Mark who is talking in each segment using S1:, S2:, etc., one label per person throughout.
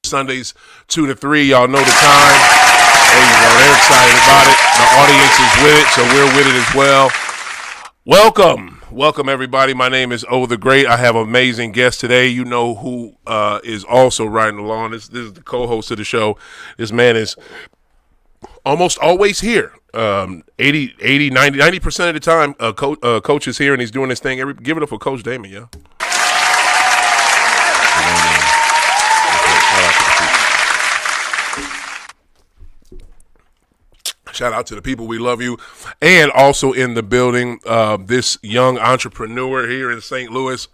S1: Sundays 2 to 3. Y'all know the time. There you go. They're excited about it. The audience is with it, so we're with it as well. Welcome everybody. My name is OThaGreat. I have an amazing guest today. You know who is also riding along. This is the co-host of the show. This man is almost always here. 90% of the time, Coach is here and he's doing this thing. Give it up for Coach Damon, yeah. Shout out to the people. We love you. And also in the building, this young entrepreneur here in St. Louis.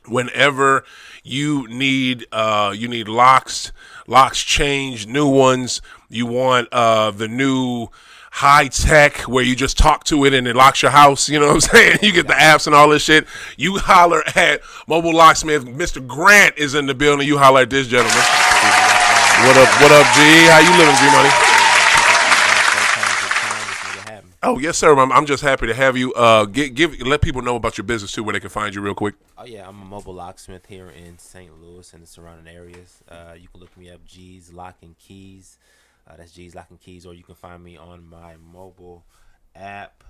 S1: Whenever you need locks changed, new ones, you want the new high tech where you just talk to it and it locks your house, you know what I'm saying? You get the apps and all this shit. You holler at Mobil Locksmith. Mr. Grant is in the building. You holler at this gentleman. What up, G? How you living, G-Money? Oh, yes, sir. I'm just happy to have you. Let people know about your business, too, where they can find you real quick.
S2: Oh, yeah. I'm a Mobil Locksmith here in St. Louis and the surrounding areas. You can look me up, G's Lock and Keys. That's G's Lock and Keys. Or you can find me on my mobile app,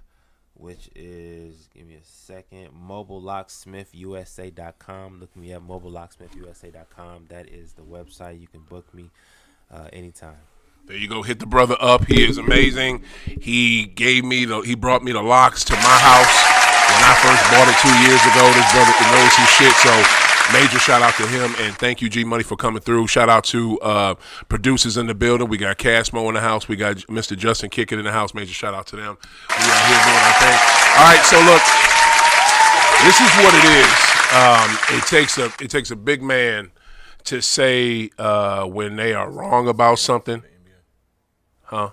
S2: which is, give me a second, mobillocksmithusa.com. Look me up, mobillocksmithusa.com. That is the website. You can book me anytime.
S1: There you go. Hit the brother up. He is amazing. He brought me the locks to my house when I first bought it 2 years ago. This brother knows his shit. So major shout out to him and thank you, G Money, for coming through. Shout out to producers in the building. We got Casmo in the house. We got Mr. Justin Kickett in the house. Major shout out to them. We are here doing our thing. All right. So look, this is what it is. It takes a big man to say when they are wrong about something. Huh?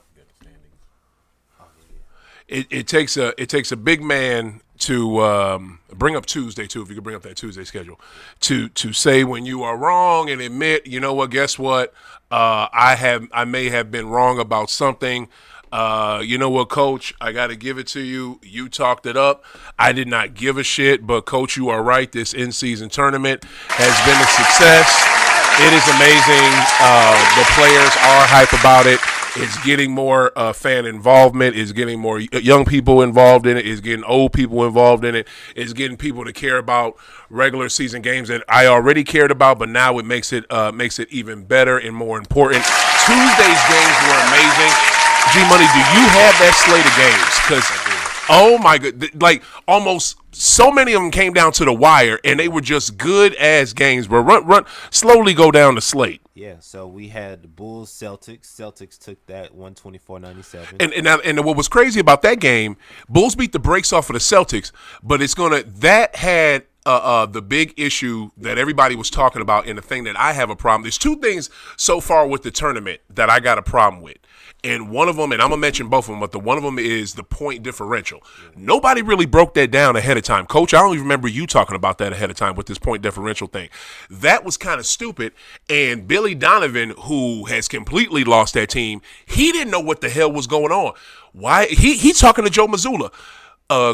S1: It takes a big man to bring up Tuesday too. If you could bring up that Tuesday schedule, to say when you are wrong and admit, you know what? Guess what? I may have been wrong about something. You know what, Coach? I got to give it to you. You talked it up. I did not give a shit, but Coach, you are right. This in-season tournament has been a success. It is amazing. The players are hype about it. It's getting more fan involvement. It's getting more young people involved in it. It's getting old people involved in it. It's getting people to care about regular season games that I already cared about, but now it makes it even better and more important. Tuesday's games were amazing. G-Money, do you have that slate of games? Because, oh my God, like almost so many of them came down to the wire, and they were just good ass games. But run, slowly go down the slate.
S2: Yeah, so we had the Bulls, Celtics. Celtics took that 124-97.
S1: And what was crazy about that game, Bulls beat the brakes off of the Celtics, but that had the big issue that everybody was talking about, and the thing that I have a problem. There's two things so far with the tournament that I got a problem with. And one of them, and I'm going to mention both of them, but one of them is the point differential. Yeah. Nobody really broke that down ahead of time. Coach, I don't even remember you talking about that ahead of time with this point differential thing. That was kind of stupid. And Billy Donovan, who has completely lost that team, he didn't know what the hell was going on. Why? He's talking to Joe Mazzulla.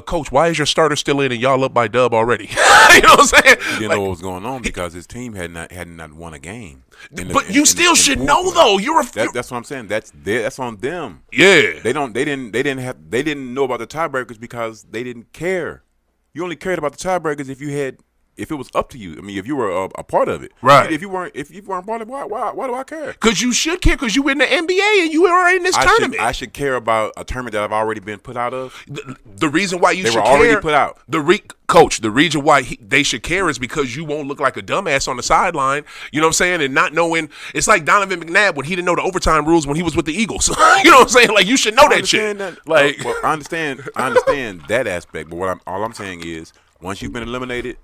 S1: Coach, why is your starter still in and y'all up by dub already? You know what I'm saying?
S3: He didn't know what was going on because his team had not won a game.
S1: But you still should know though.
S3: That's what I'm saying. That's on them.
S1: Yeah.
S3: They didn't know about the tiebreakers because they didn't care. You only cared about the tiebreakers if it was up to you. I mean, if you were a part of it,
S1: right?
S3: If you weren't part of it, why do I care?
S1: Because you should care. Because you were in the NBA and you were in this tournament.
S3: I should care about a tournament that I've already been put out of.
S1: The reason why they were
S3: already put out.
S1: Coach, the reason why they should care is because you won't look like a dumbass on the sideline. You know what I'm saying? And not knowing, it's like Donovan McNabb when he didn't know the overtime rules when he was with the Eagles. You know what I'm saying? Like you should know that shit.
S3: I understand that aspect. But all I'm saying is once you've been eliminated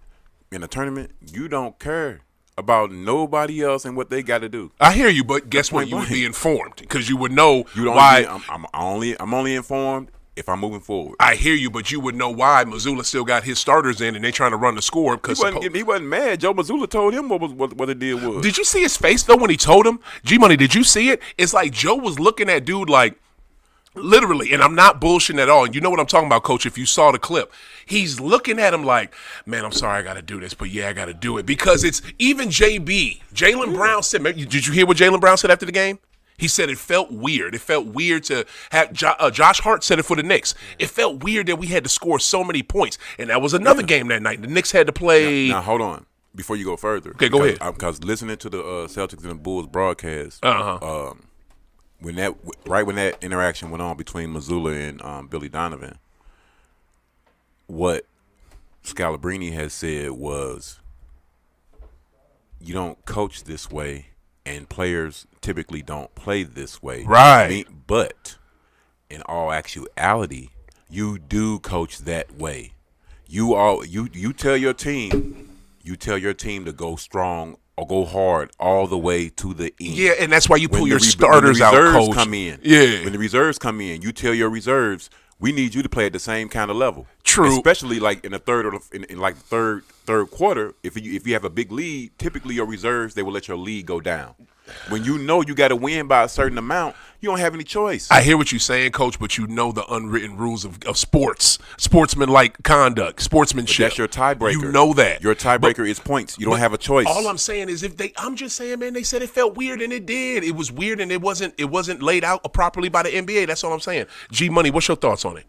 S3: in a tournament, you don't care about nobody else and what they got to do.
S1: I hear you, but guess what? You would be informed because you would know why.
S3: I'm only informed if I'm moving forward.
S1: I hear you, but you would know why Mazzulla still got his starters in and they trying to run the score. Because
S3: he wasn't mad. Joe Mazzulla told him what the deal was.
S1: Did you see his face though when he told him? G Money, did you see it? It's like Joe was looking at dude like, Literally, and I'm not bullshitting at all. And you know what I'm talking about, Coach, if you saw the clip. He's looking at him like, man, I'm sorry I got to do this, but yeah, I got to do it. Because it's even JB. Jaylen Brown said, did you hear what Jaylen Brown said after the game? He said it felt weird. It felt weird to have Josh Hart said it for the Knicks. It felt weird that we had to score so many points. And that was another game that night. The Knicks had to play.
S3: Now, hold on. Before you go further.
S1: Okay, go ahead.
S3: Because listening to the Celtics and the Bulls broadcast, when that interaction went on between Missoula and Billy Donovan, what Scalabrine has said was, you don't coach this way, and players typically don't play this way.
S1: Right.
S3: But in all actuality, you do coach that way. You tell your team to go strong or go hard all the way to the end.
S1: Yeah, and that's why you pull your starters out, Coach.
S3: Come in.
S1: Yeah.
S3: When the reserves come in, you tell your reserves, we need you to play at the same kind of level.
S1: True.
S3: Especially like in the third or in like the third quarter, if you have a big lead, typically your reserves, they will let your lead go down. When you know you got to win by a certain amount, you don't have any choice.
S1: I hear what you're saying, Coach, but you know the unwritten rules of sports, sportsmanlike conduct, sportsmanship.
S3: But that's your tiebreaker.
S1: You know that.
S3: Your tiebreaker is points. You don't have a choice.
S1: All I'm saying is I'm just saying, man, they said it felt weird, and it did. It was weird, and it wasn't laid out properly by the NBA. That's all I'm saying. G Money, what's your thoughts on it?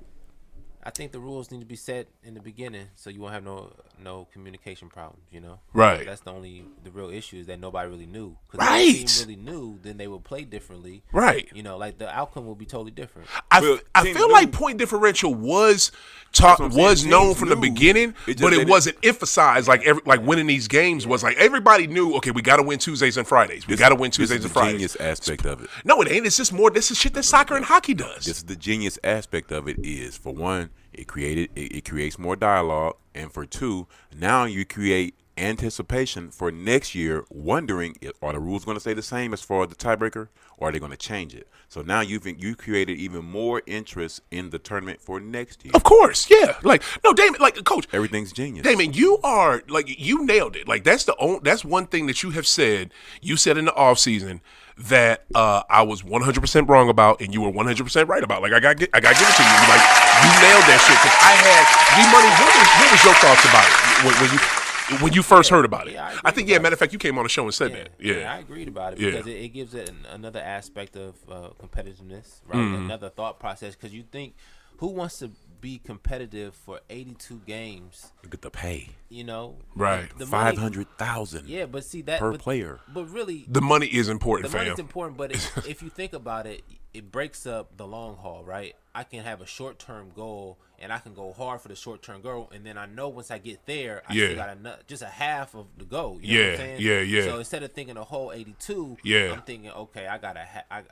S2: I think the rules need to be set in the beginning so you won't have no communication problems, you know?
S1: Right.
S2: That's the real issue is that nobody really knew.
S1: Right.
S2: If the team really knew, then they would play differently.
S1: Right.
S2: You know, like the outcome will be totally different.
S1: I feel like point differential was known from the beginning, but it wasn't emphasized like winning these games was like everybody knew, okay, we got to win Tuesdays and Fridays. We got to win Tuesdays and Fridays.
S3: This is the genius aspect of it.
S1: No, it ain't. It's just more. This is shit that soccer and hockey does.
S3: This is the genius aspect of it is, for one, it creates more dialogue, and for two, now you create anticipation for next year, wondering are the rules going to stay the same as far as the tiebreaker, or are they going to change it? So now you created even more interest in the tournament for next year.
S1: Of course, yeah. Like no, Damon, like Coach,
S3: everything's genius.
S1: Damon, you are like you nailed it. Like that's one thing that you have said. You said in the offseason that I was 100% wrong about, and you were 100% right about. Like I got to give it to you. Like you nailed that shit. Because I had G-Money. What was your thoughts about it when you first heard about it?
S2: Yeah,
S1: I think matter of fact, you came on the show and said that. Yeah,
S2: I agreed about it because it gives it another aspect of competitiveness, right? Another thought process. Because you think, who wants to be competitive for 82 games?
S3: Look at the pay.
S2: You know,
S1: right?
S2: The
S3: $500,000.
S2: Yeah, but see that
S3: per player.
S2: But really,
S1: the money is important.
S2: The money's important, but if you think about it, it breaks up the long haul, right? I can have a short-term goal, and I can go hard for the short-term goal, and then I know once I get there, I still got just a half of the goal. You know what I'm saying?
S1: Yeah.
S2: So instead of thinking a whole 82, I'm thinking, okay, I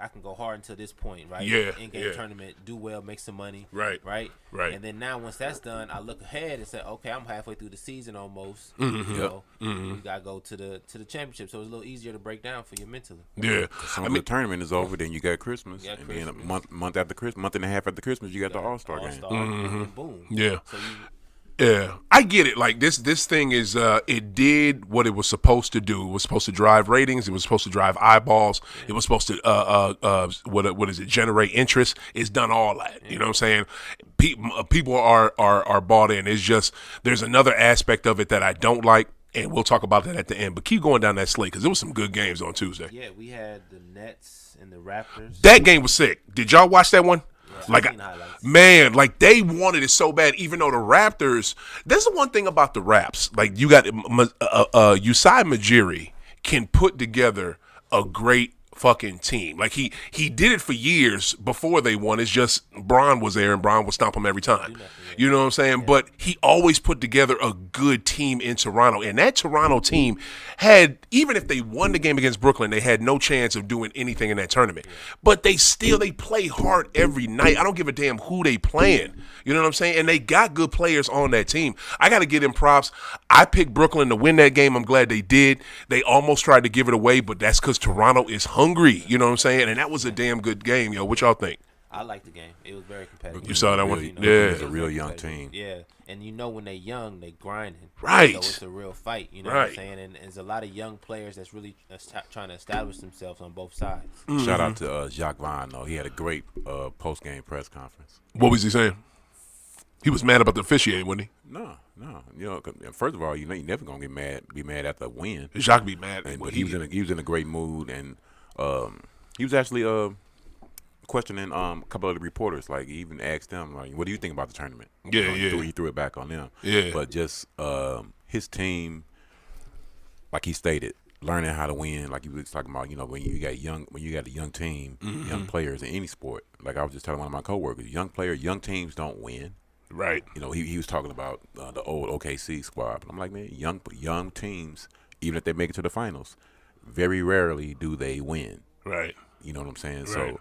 S2: can go hard until this point, right? In-game tournament, do well, make some money, right? And then now once that's done, I look ahead and say, okay, I'm halfway through the season almost. You know, you gotta go to the championship, so it's a little easier to break down for you mentally.
S1: Yeah,
S3: the tournament is over, then you got Christmas, and then a month after Christmas, month and a half after Christmas, you got the All-Star game.
S2: Boom.
S1: Yeah. Yeah, I get it. Like this thing is, it did what it was supposed to do. It was supposed to drive ratings. It was supposed to drive eyeballs. It was supposed to, what is it? Generate interest. It's done all that. You know what I'm saying? People are bought in. It's just there's another aspect of it that I don't like, and we'll talk about that at the end. But keep going down that slate because there was some good games on Tuesday.
S2: Yeah, we had the Nets and the Raptors.
S1: That game was sick. Did y'all watch that one? Like, man, like they wanted it so bad, even though the Raptors, there's the one thing about the Raps. Like you got Usai Majiri can put together a great fucking team. Like he did it for years before they won. It's just Bron was there and Bron would stomp him every time. You know what I'm saying? Yeah. But he always put together a good team in Toronto. And that Toronto team had, even if they won the game against Brooklyn, they had no chance of doing anything in that tournament. Yeah. But they play hard every night. I don't give a damn who they playing. You know what I'm saying? And they got good players on that team. I got to give them props. I picked Brooklyn to win that game. I'm glad they did. They almost tried to give it away, but that's because Toronto is hungry. You know what I'm saying? And that was a damn good game, yo. What y'all think?
S2: I liked the game. It was very competitive.
S1: You saw that one?
S3: Really,
S1: Yeah.
S3: It's a real young team.
S2: Yeah, and when they young, they grinding.
S1: Right.
S2: So it's a real fight. You know
S1: Right.
S2: what I'm saying? And there's a lot of young players that's really trying to establish themselves on both sides.
S3: Shout out to Jacques Vaughn, though. He had a great post-game press conference.
S1: What was he saying? He was mad about the officiating, wasn't
S3: No. You know, 'cause first of all, you never gonna be mad after a win.
S1: he? Jacques be mad.
S3: And,
S1: But
S3: but he was in a great mood, and he was actually questioning a couple of the reporters. Like, he even asked them, like, "What do you think about the tournament?"
S1: Yeah,
S3: He threw it back on them.
S1: Yeah.
S3: But just his team, like he stated, learning how to win. Like he was talking about, when you got a young team, young players in any sport. Like I was just telling one of my coworkers, young teams don't win.
S1: Right.
S3: He was talking about the old OKC squad. But I'm like, man, young teams, even if they make it to the finals, very rarely do they win.
S1: Right.
S3: You know what I'm saying?
S1: Right.
S3: So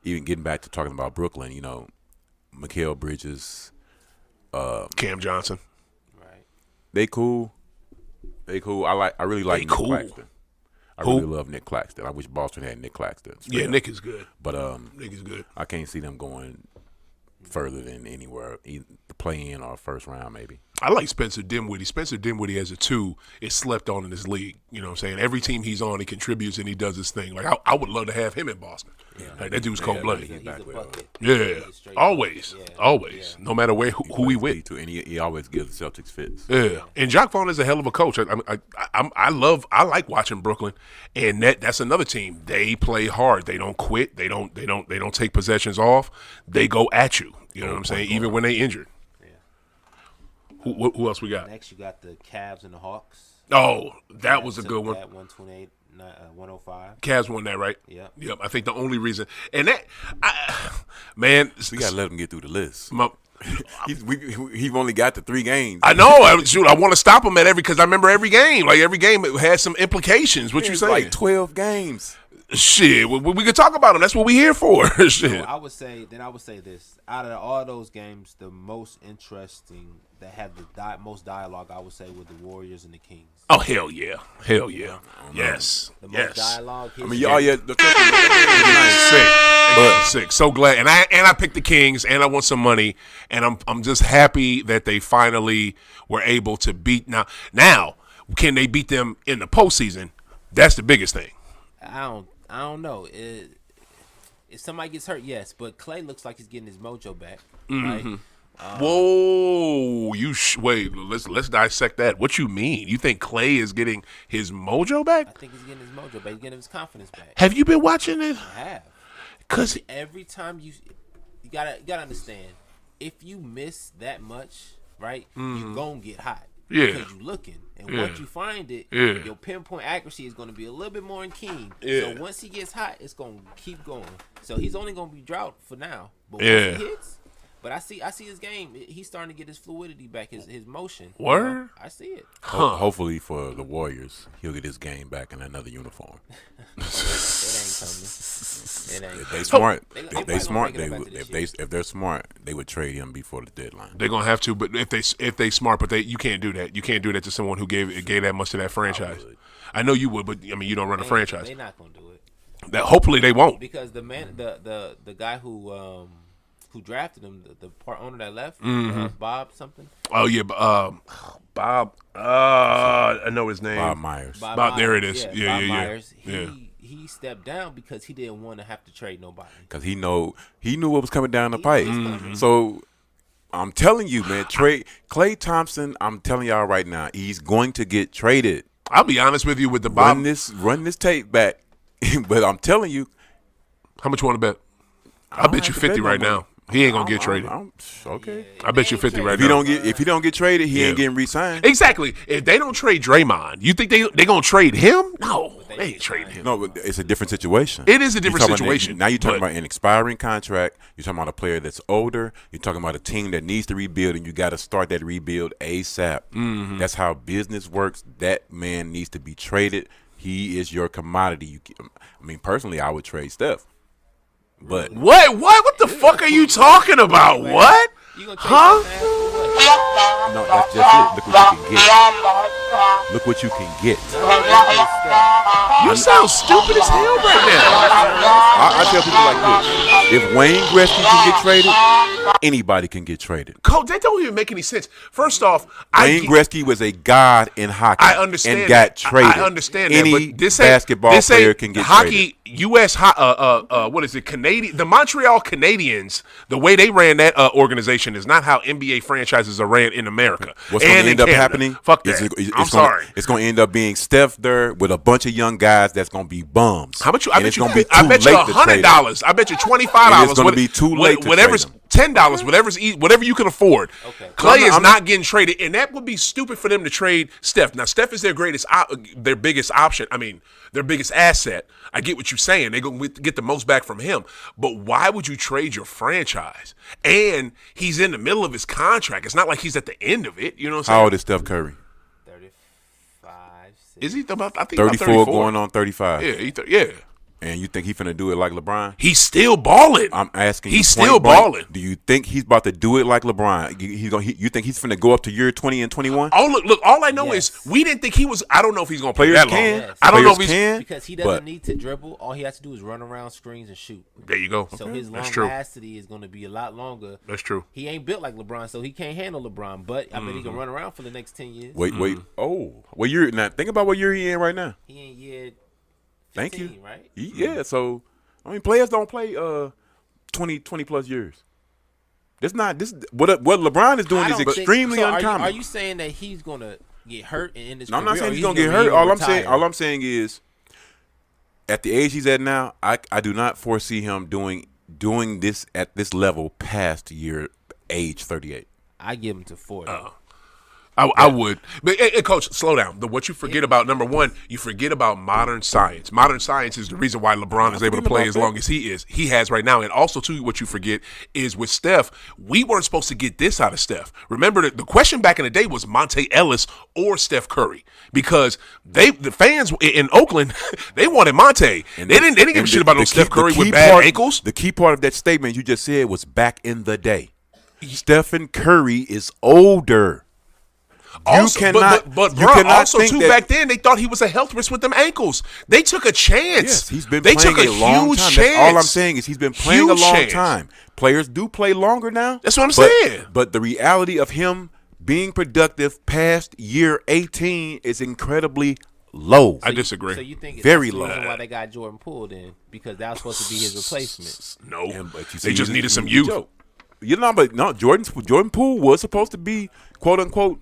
S3: even getting back to talking about Brooklyn, Mikal Bridges,
S1: Cam Johnson.
S2: Right.
S3: they cool. I really like Nick
S1: cool.
S3: Claxton. I
S1: Who?
S3: really love Nick Claxton. I wish Boston had Nick Claxton.
S1: Yeah, Nick is good.
S3: But
S1: Nick is good.
S3: I can't see them going further than anywhere, either the play-in or first round maybe.
S1: I like Spencer Dinwiddie. Spencer Dinwiddie as a 2 is slept on in this league. You know what I'm saying? Every team he's on, he contributes and he does his thing. Like, I would love to have him in Boston. Like, that dude's cold-blooded.
S2: He's a bucket.
S1: Yeah.
S2: He's a straight
S1: Always.
S2: bucket. Yeah.
S1: Always.
S2: Yeah.
S1: No matter who he with.
S3: And he always gives the Celtics fits.
S1: Yeah, and Jacques Vaughn is a hell of a coach. I like watching Brooklyn, and that's another team. They play hard. They don't quit. They don't take possessions off. They go at you. You know what I'm saying? Even when they injured.
S2: Yeah.
S1: Who else we got?
S2: Next, you got the Cavs and the Hawks.
S1: Oh, that was a good one.
S2: At 128, 105.
S1: Cavs won that, right?
S2: Yep.
S1: Yep. I think the only reason, and that, man,
S3: We gotta let him get through the list.
S1: my,
S3: He's only got the 3 games.
S1: I know. I want to stop him at because I remember every game. Like every game, it had some implications. What you
S3: It's
S1: saying?
S3: like 12 games.
S1: Shit, we could talk about them. That's what we here for. Shit.
S2: So I would say this: out of all those games, the most interesting that had the most dialogue, I would say, were the Warriors and the Kings.
S1: Oh hell yeah, yes,
S2: The
S1: yes.
S2: most dialogue.
S3: I mean, y'all, the
S1: Sick. So glad, and I picked the Kings, and I want some money, and I'm just happy that they finally were able to beat. Now, can they beat them in the postseason? That's the biggest thing.
S2: I don't know. If somebody gets hurt, yes, but Clay looks like he's getting his mojo back. Right?
S1: Whoa, wait. Let's dissect that. What you mean? You think Clay is getting his mojo
S2: I
S1: back?
S2: think he's getting his mojo back. He's getting his confidence back.
S1: Have you been watching it?
S2: I have.
S1: Cause
S2: Every time you gotta understand, if you miss that much, right, you gonna get hot.
S1: Yeah.
S2: Because you looking, and once you find it,
S1: Yeah.
S2: your pinpoint accuracy is gonna be a little bit more keen.
S1: Yeah.
S2: So once he gets hot, it's gonna keep going. So he's only gonna be drought for now. But
S1: Yeah.
S2: once he hits, but I see his game. He's starting to get his fluidity back, his motion. You
S1: Word?
S2: know? I see it.
S3: Hopefully for the Warriors, he'll get his game back in another uniform.
S2: It ain't coming. It ain't.
S3: If they smart,
S2: They
S3: if
S2: probably
S3: they
S2: gonna
S3: smart,
S2: break it
S3: they
S2: up
S3: would.
S2: after this
S3: If they're smart, they would trade him before the deadline.
S1: they're gonna have to, but if they smart, but you can't do that. You can't do that to someone who gave that much to that franchise. I know you would, but I mean you don't run a franchise.
S2: They're not gonna do it.
S1: That hopefully they won't.
S2: Because the man, the guy who drafted him, the part owner that left, Bob something.
S1: Oh yeah, Bob. I know his name.
S3: Bob Myers.
S1: Bob, there it is. Yeah.
S2: Myers.
S1: Yeah.
S2: He stepped down because he didn't want to have to trade nobody.
S3: Because he knew what was coming down the pipe.
S2: Mm-hmm.
S3: So I'm telling you, man, trade Klay Thompson. I'm telling y'all right now, he's going to get traded.
S1: I'll be honest with you with the Bob.
S3: Run this tape back. But I'm telling you,
S1: How much you want to bet? I bet you
S3: have to bet
S1: 50
S3: no
S1: right
S3: money.
S1: now. He ain't gonna get traded.
S3: Okay.
S1: I bet you 50 right
S3: If he
S1: now.
S3: don't get traded, he
S1: Yeah.
S3: ain't getting re-signed.
S1: Exactly. If they don't trade Draymond, you think they gonna trade him? No, they ain't trading him.
S3: No, but it's a different situation.
S1: It is a different
S3: You're talking about-
S1: situation,
S3: now you're talking
S1: but-
S3: about an expiring contract. You're talking about a player that's older. You're talking about a team that needs to rebuild, and you got to start that rebuild ASAP.
S1: Mm-hmm.
S3: That's how business works. That man needs to be traded. He is your commodity. I mean, personally, I would trade Steph. But
S1: What the fuck are you talking about? What?
S2: You gonna trade
S1: Huh?
S2: that fast for what?
S3: no, that's just it. Look what you can get. look what you can get.
S1: You sound stupid as hell right now.
S3: I tell people like this: if Wayne Gretzky can get traded, anybody can get traded.
S1: Coach, that don't even make any sense. First off,
S3: Wayne Gretzky was a god in hockey.
S1: I understand
S3: and got traded.
S1: I understand
S3: Any
S1: that. But this
S3: basketball player can get
S1: hockey,
S3: traded.
S1: U.S. What is it? Canadian. The Montreal Canadiens. The way they ran that organization is not how NBA franchises are ran in America.
S3: What's going to end up happening?
S1: Fuck that. I'm sorry.
S3: It's going to end up being Steph there with a bunch of young guys that's going to be bums.
S1: How much?
S3: I bet you
S1: $100. I bet you $25.
S3: It's going to be too late.
S1: Whatever's $10. Whatever you can afford. Okay. Clay is not getting traded, and that would be stupid for them to trade Steph. Now, Steph is their biggest option. I mean, their biggest asset. I get what you're saying. They're going to get the most back from him. But why would you trade your franchise? And he's in the middle of his contract. It's not like he's at the end of it. You know what I'm saying?
S3: How old is Steph Curry?
S2: 35.
S1: Is he about? I think
S3: 34
S1: about
S3: going on 35.
S1: Yeah, yeah.
S3: And you think he's finna do it like LeBron?
S1: He's still balling.
S3: I'm asking.
S1: He's still balling.
S3: Do you think he's about to do it like LeBron? You think he's finna go up to year 20 and 21?
S1: Oh look! All I know is we didn't think he was. I don't know if he's gonna play
S3: Players
S1: that
S3: can.
S1: long.
S3: Yes.
S1: I don't know if
S3: Players
S1: he's
S3: can,
S2: because he doesn't need to dribble. All he has to do is run around screens and shoot.
S1: There you go.
S2: So his
S1: That's
S2: longevity is going to be a lot longer.
S1: That's true.
S2: He ain't built like LeBron, so he can't handle LeBron. But I bet he can run around for the next 10 years.
S3: Wait. Oh, what year? Now think about what year he in right now.
S2: He ain't yet. 15,
S3: Thank you.
S2: Right?
S3: Yeah. So I mean, players don't play 20 plus years. What LeBron is doing is extremely uncommon.
S2: Are you saying that he's gonna get hurt and end his career?
S3: I'm not saying he's gonna get hurt. All I'm saying is, at the age he's at now, I do not foresee him doing this at this level past age 38.
S2: I give him to 40.
S1: I would. But, Coach, slow down. What you forget about, number one, you forget about modern science. Modern science is the reason why LeBron is able to play as long as he has right now. And also, too, what you forget is with Steph, we weren't supposed to get this out of Steph. Remember, the question back in the day was Monte Ellis or Steph Curry, because the fans in Oakland, they wanted Monte. And they didn't give a shit about no Steph Curry with bad ankles.
S3: The key part of that statement you just said was back in the day. Stephen Curry is older.
S1: Also, but back then they thought he was a health risk with them ankles. They took a chance.
S3: Yes, he's been playing a long time. That's all I'm saying is he's been playing a long time. Players do play longer now.
S1: That's what I'm saying.
S3: But the reality of him being productive past year 18 is incredibly low.
S1: I disagree.
S2: So you think
S3: very
S2: that's
S3: low?
S2: The reason why they got Jordan Poole then, because that was supposed to be his replacement.
S1: No, they just needed some youth.
S3: Jordan Poole was supposed to be quote unquote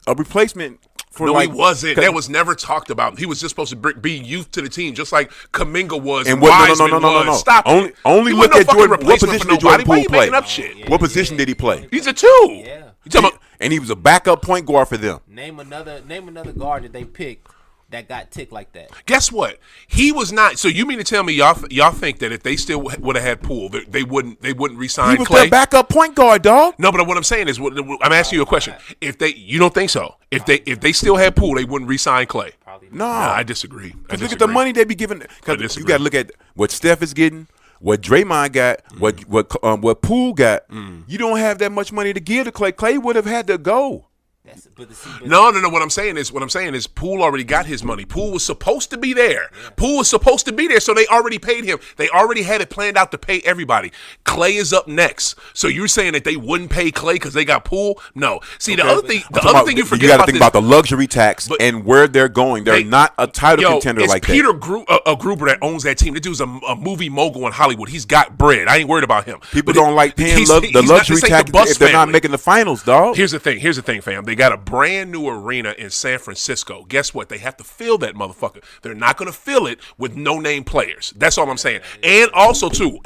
S3: a replacement for
S1: he wasn't. That was never talked about. He was just supposed to be youth to the team, just like Kaminga was.
S3: And
S1: no. Stop.
S3: Only look at Jordan. What position did Jordan Poole play? What position did he play?
S1: He's a 2.
S2: Yeah.
S3: And he was a backup point guard for them.
S2: Name another guard that they picked that got ticked like that.
S1: Guess what? He was not. So you mean to tell me y'all think that if they still would have had Poole, they wouldn't re-sign Clay?
S3: He was their backup point guard, dog.
S1: No, but what I'm saying is, I'm asking you a question. You don't think so? If they still had Poole, they wouldn't re-sign Clay.
S2: Probably
S3: no,
S1: I disagree.
S3: Look at the money they be giving. Because you got to look at what Steph is getting, what Draymond got, what Poole got. You don't have that much money to give to Clay. Clay would have had to go.
S1: No. What I'm saying is, Poole already got his money. Poole was supposed to be there. Yeah. Poole was supposed to be there, so they already paid him. They already had it planned out to pay everybody. Clay is up next. So you're saying that they wouldn't pay Clay because they got Poole? No. See, the other thing you forget,
S3: you got to think about the luxury tax and where they're going. They're not a title contender like that.
S1: Peter Gruber that owns that team. That dude's a movie mogul in Hollywood. He's got bread. I ain't worried about him.
S3: People don't like paying the luxury tax if they're not making the finals, dog.
S1: Here's the thing, fam. They got a brand new arena in San Francisco. Guess what? They have to fill that motherfucker. They're not going to fill it with no-name players. That's all I'm saying. And also too,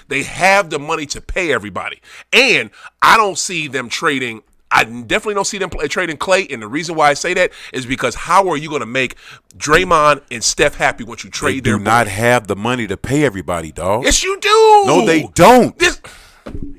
S1: they have the money to pay everybody. And I don't see them trading. I definitely don't see them trading Clay. And the reason why I say that is because how are you going to make Draymond and Steph happy once you trade their boy?
S3: They do not have the money to pay everybody, dog.
S1: Yes, you do.
S3: No, they don't.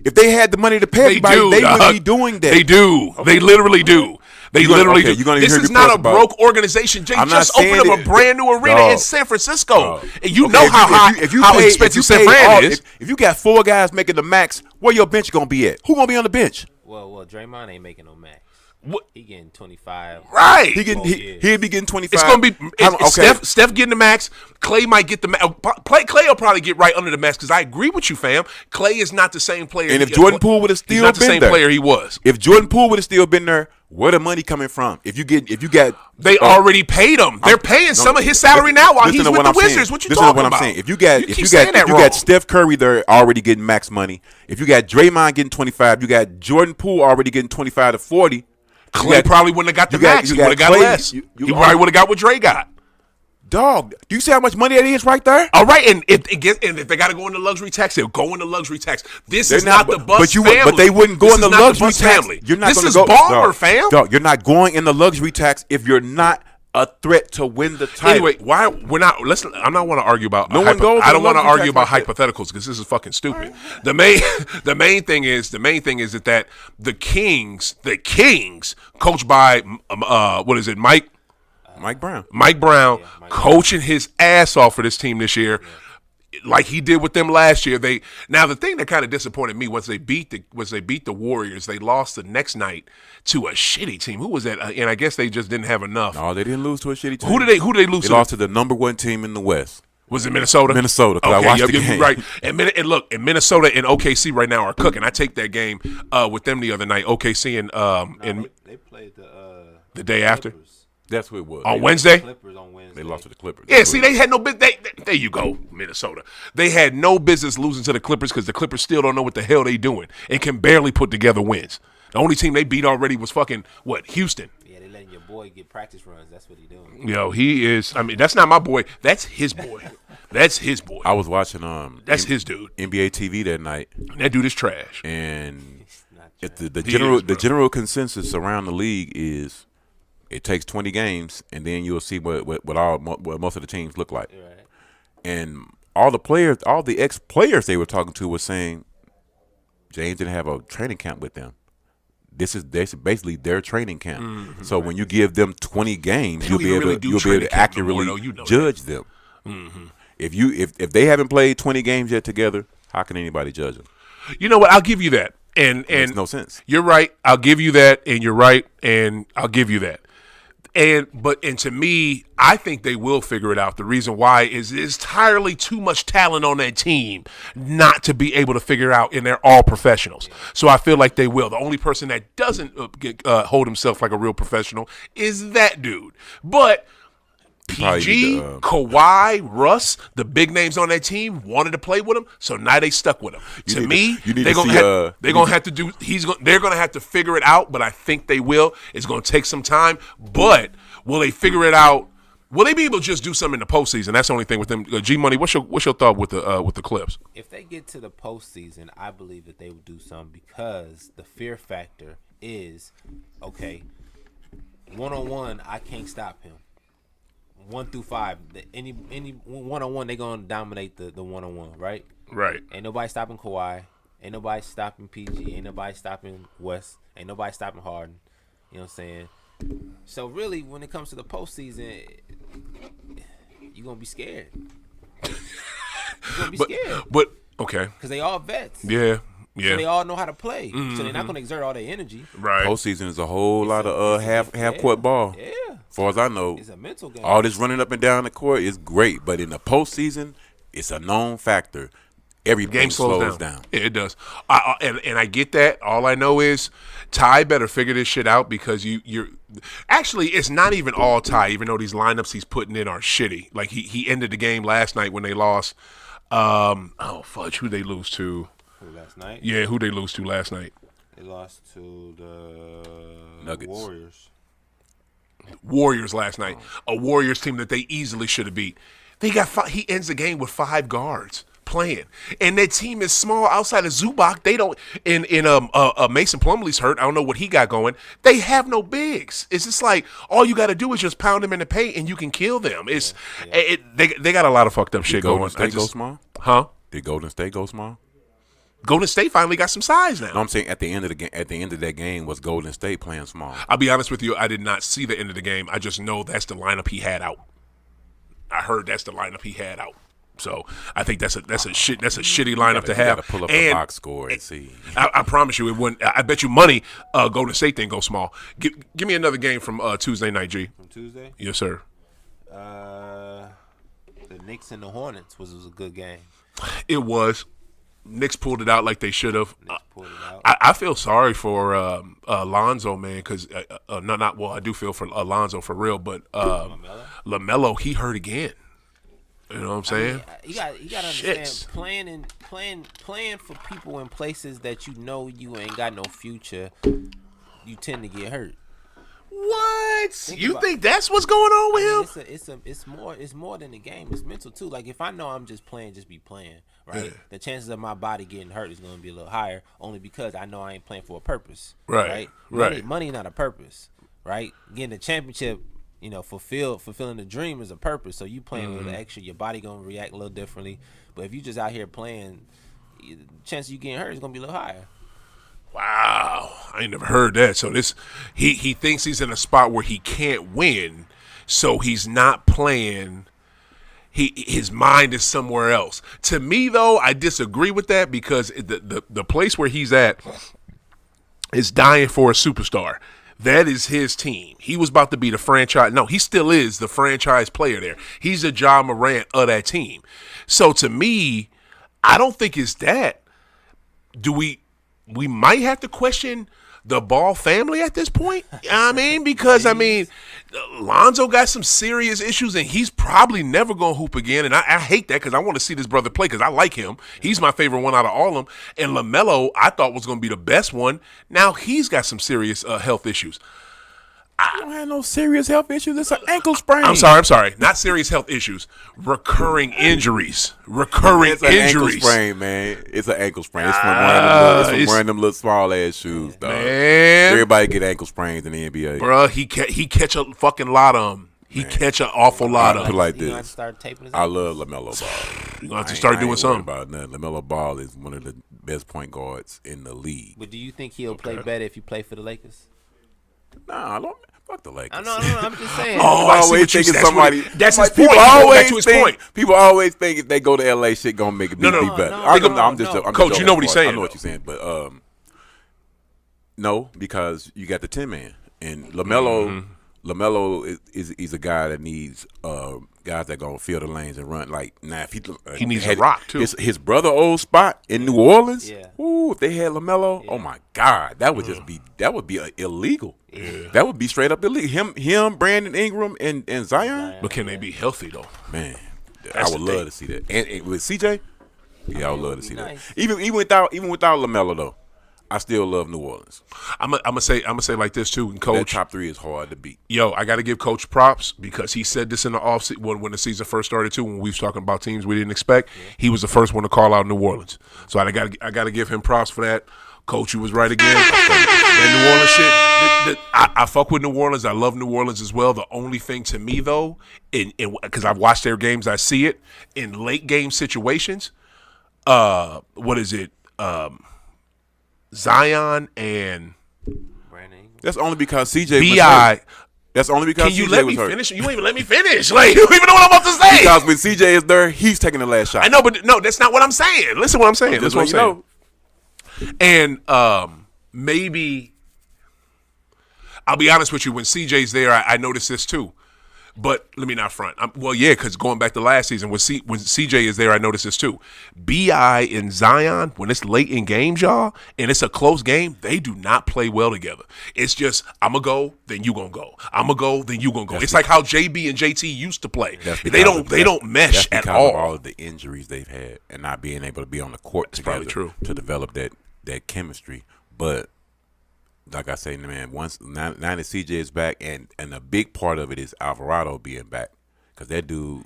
S3: If they had the money to pay everybody, they wouldn't be doing that.
S1: They do. Okay. They literally do. They literally do.
S3: This
S1: is not a broke organization. They just opened up a brand new arena in San Francisco. And you know how expensive San Fran is.
S3: If you got 4 guys making the max, where your bench going to be at? Who going to be on the bench?
S2: Well, Draymond ain't making no max.
S1: What?
S2: He getting 25.
S1: Right.
S3: He'd be getting 25.
S1: It's going to be
S3: Okay.
S1: Steph getting the max. Clay might get the max. Clay will probably get right under the max because I agree with you, fam. Clay is not the same player.
S3: And if Jordan Poole would have still
S1: he's not the
S3: been
S1: same
S3: there,
S1: player he was.
S3: If Jordan Poole would have still been there, where the money coming from? If you got,
S1: they already paid him. They're paying some of his salary now while he's with the Wizards. What you talking about?
S3: I'm saying. If you got Steph Curry there already getting max money. If you got Draymond getting 25, you got Jordan Poole already getting 25 to 40.
S1: Clay probably wouldn't have got the max. He would have got less. He probably would have got what Dre got.
S3: Dog, do you see how much money that is right there?
S1: All right, and if they got to go into luxury tax, they'll go into luxury tax. This is not the Bucks family.
S3: But they wouldn't go in the luxury tax.
S1: You're not this is Ballmer, fam.
S3: Dog, you're not going in the luxury tax if you're not a threat to win the title.
S1: Anyway, why we're not? Listen, I don't want to argue about.
S3: I don't
S1: want to argue about hypotheticals because this is fucking stupid. Right. The main thing is that the Kings, coached by Mike Brown, coaching his ass off for this team this year. Yeah. Like he did with them last year. Now the thing that kind of disappointed me was they beat the Warriors. They lost the next night to a shitty team. Who was that? And I guess they just didn't have enough.
S3: No, they didn't lose to a shitty team.
S1: Who did they lose to?
S3: They lost to the number 1 team in the West.
S1: Was it Minnesota?
S3: Minnesota.
S1: Okay,
S3: I watched the game.
S1: Right. And look, and Minnesota and OKC right now are cooking. I take that game with them the other night. OKC and
S2: they played
S1: the day after.
S3: That's what it was.
S1: On Wednesday?
S2: Clippers on Wednesday.
S3: They lost to the Clippers.
S1: Yeah, see, they had no business. There you go, Minnesota. They had no business losing to the Clippers because the Clippers still don't know what the hell they doing and can barely put together wins. The only team they beat already was fucking, Houston.
S2: Yeah, they letting your boy get practice runs. That's what he doing.
S1: Yo, he is. I mean, that's not my boy. That's his boy. That's his boy.
S3: I was watching
S1: That's his dude.
S3: NBA TV that night.
S1: That dude is trash.
S3: And the general consensus around the league is it takes 20 games, and then you'll see what most of the teams look like.
S2: Right.
S3: And all the ex-players they were talking to were saying James didn't have a training camp with them. This is basically their training camp. Mm-hmm. So when you give them 20 games, you'll be able to accurately judge them.
S1: Mm-hmm.
S3: If they haven't played 20 games yet together, how can anybody judge them?
S1: You know what? I'll give you that. And
S3: makes no sense.
S1: You're right. I'll give you that, and you're right, and I'll give you that. And to me, I think they will figure it out. The reason why is entirely too much talent on that team not to be able to figure it out, and they're all professionals. So I feel like they will. The only person that doesn't hold himself like a real professional is that dude. But PG, Kawhi, Russ, the big names on that team wanted to play with him, so now they stuck with him. They're gonna have to figure it out, but I think they will. It's gonna take some time, but will they figure it out? Will they be able to just do something in the postseason? That's the only thing with them. G Money, what's your thought with the Clips?
S2: If they get to the postseason, I believe that they will do something because the fear factor is okay. 1-on-1, I can't stop him. 1 through 5, any 1-on-1, they gonna dominate the 1-on-1, right?
S1: Right.
S2: Ain't nobody stopping Kawhi. Ain't nobody stopping PG. Ain't nobody stopping West. Ain't nobody stopping Harden. You know what I'm saying? So really, when it comes to the postseason, you gonna be scared. Scared.
S1: But okay.
S2: Because they all vets.
S1: Yeah. Yeah.
S2: So they all know how to play. Mm-hmm. So they're not going to exert all their energy.
S1: Right.
S3: Postseason is a whole lot of half court ball.
S2: Yeah.
S3: As far as I know,
S2: it's a mental game.
S3: All this running up and down the court is great, but in the postseason, it's a known factor. Every game slows down.
S1: Yeah, it does. And I get that. All I know is Ty better figure this shit out because you're actually it's not even all Ty. Even though these lineups he's putting in are shitty. Like he ended the game last night when they lost. Who they lose to?
S2: Last night?
S1: Yeah, who they lose to last night?
S2: They lost to the
S3: Nuggets.
S1: Warriors last night. A Warriors team that they easily should have beat. He ends the game with 5 guards playing, and their team is small. Outside of Zubac, they don't. Mason Plumlee's hurt. I don't know what he got going. They have no bigs. It's just like all you got to do is just pound them in the paint, and you can kill them. They got a lot of fucked up shit going.
S3: Did Golden State go small?
S1: Huh?
S3: Did Golden State go small?
S1: Golden State finally got some size now.
S3: No, I'm saying at the end of that game, was Golden State playing small?
S1: I'll be honest with you, I did not see the end of the game. I just know that's the lineup he had out. I heard that's the lineup he had out. So I think that's a shitty lineup to have.
S3: You gotta pull up the box score and see.
S1: I promise you, it wouldn't. I bet you money. Golden State didn't go small. Give me another game from Tuesday night, G.
S2: From Tuesday?
S1: Yes, sir.
S2: The Knicks and the Hornets was a good game.
S1: It was. Knicks pulled it out like they should have.
S2: Pulled it out.
S1: I feel sorry for Alonzo, man, because I do feel for Alonzo for real, but LaMelo, he hurt again. You know what I'm saying?
S2: You got to understand, playing for people in places that you know you ain't got no future, you tend to get hurt.
S1: What? Think that's what's going on with
S2: him? It's more than the game. It's mental too. Like if I know I'm just be playing, right? Yeah. The chances of my body getting hurt is going to be a little higher, only because I know I ain't playing for a purpose.
S1: Right.
S2: Money not a purpose, right? Getting the championship, fulfilling the dream is a purpose. So you playing with the extra, your body gonna react a little differently. But if you just out here playing, the chance of you getting hurt is gonna be a little higher.
S1: Wow, I ain't never heard that. So he thinks he's in a spot where he can't win, so he's not playing. His mind is somewhere else. To me, though, I disagree with that because the place where he's at is dying for a superstar. That is his team. He was about to be the franchise. No, he still is the franchise player there. He's a Ja Morant of that team. So to me, I don't think it's that. We might have to question the Ball family at this point. You know what I mean? Because, Lonzo got some serious issues, and he's probably never going to hoop again. And I hate that because I want to see this brother play because I like him. He's my favorite one out of all of them. And LaMelo, I thought was going to be the best one. Now he's got some serious health issues.
S3: I don't have no serious health issues. It's an ankle sprain.
S1: I'm sorry. Not serious health issues. Recurring injuries.
S3: It's an ankle sprain, man. It's an ankle sprain. It's from wearing them little small ass shoes, dog.
S1: Man.
S3: Everybody get ankle sprains in the NBA.
S1: Bruh, he catch a fucking lot of them. He catch an awful lot of them.
S3: Like
S2: You
S3: this.
S2: gonna start taping his
S3: I love LaMelo Ball.
S1: You're going to have to start doing something.
S3: About nothing. LaMelo Ball is one of the best point guards in the league.
S2: But do you think he'll play better if you play for the Lakers?
S3: Nah, I don't. Fuck the Lakers.
S2: I know. I'm just saying.
S1: I see what
S3: thinking
S1: somebody. That's his point.
S3: People always
S1: to his
S3: think.
S1: point.
S3: People always think if they go to LA, shit gonna make it be better. I'm just
S1: Coach, you know what he's saying.
S3: I know what you're saying, but no, because you got the 10-man and LaMelo. LaMelo is a guy that needs guys that gonna fill the lanes and run. Like now, if
S1: he needs a rock too.
S3: His brother old spot in New Orleans.
S2: Yeah.
S3: Ooh, if they had LaMelo, oh my God, that would be illegal. Yeah. That would be straight up illegal. Him, Brandon Ingram, and Zion.
S1: But can they be healthy though?
S3: Man, I would love to see that. And with CJ, I would love to see
S2: nice.
S3: that. Even without LaMelo though. I still love New Orleans.
S1: I'm gonna say like this too, and Coach.
S3: That top three is hard to beat.
S1: Yo, I got to give Coach props because he said this in the offseason when the season first started too. When we was talking about teams we didn't expect, he was the first one to call out New Orleans. So I got to give him props for that. Coach, you was right again. That New Orleans shit. I fuck with New Orleans. I love New Orleans as well. The only thing to me though, because I've watched their games, I see it in late game situations. What is it? Zion and
S2: Brandon.
S3: That's only because CJ
S1: B.I.
S3: That's only because
S1: Can you
S3: CJ
S1: let
S3: was
S1: me
S3: hurt.
S1: finish? You ain't even let me finish. Like, you don't even know what I'm about to say.
S3: Because when CJ is there, he's taking the last shot.
S1: I know, but no, that's not what I'm saying. Listen to what I'm saying. Listen what I'm saying. And maybe I'll be honest with you. When CJ's there, I notice this too. But let me not front. Because going back to last season, when CJ is there, I notice this too. B.I. and Zion, when it's late in games, y'all, and it's a close game, they do not play well together. It's just, I'm going to go, then you going to go. I'm going to go, then you going to go. It's like how JB and JT used to play. They don't mesh at all.
S3: Of all of the injuries they've had and not being able to be on the court together to develop that chemistry. But like I say, man, now that CJ is back, and a big part of it is Alvarado being back, because that dude,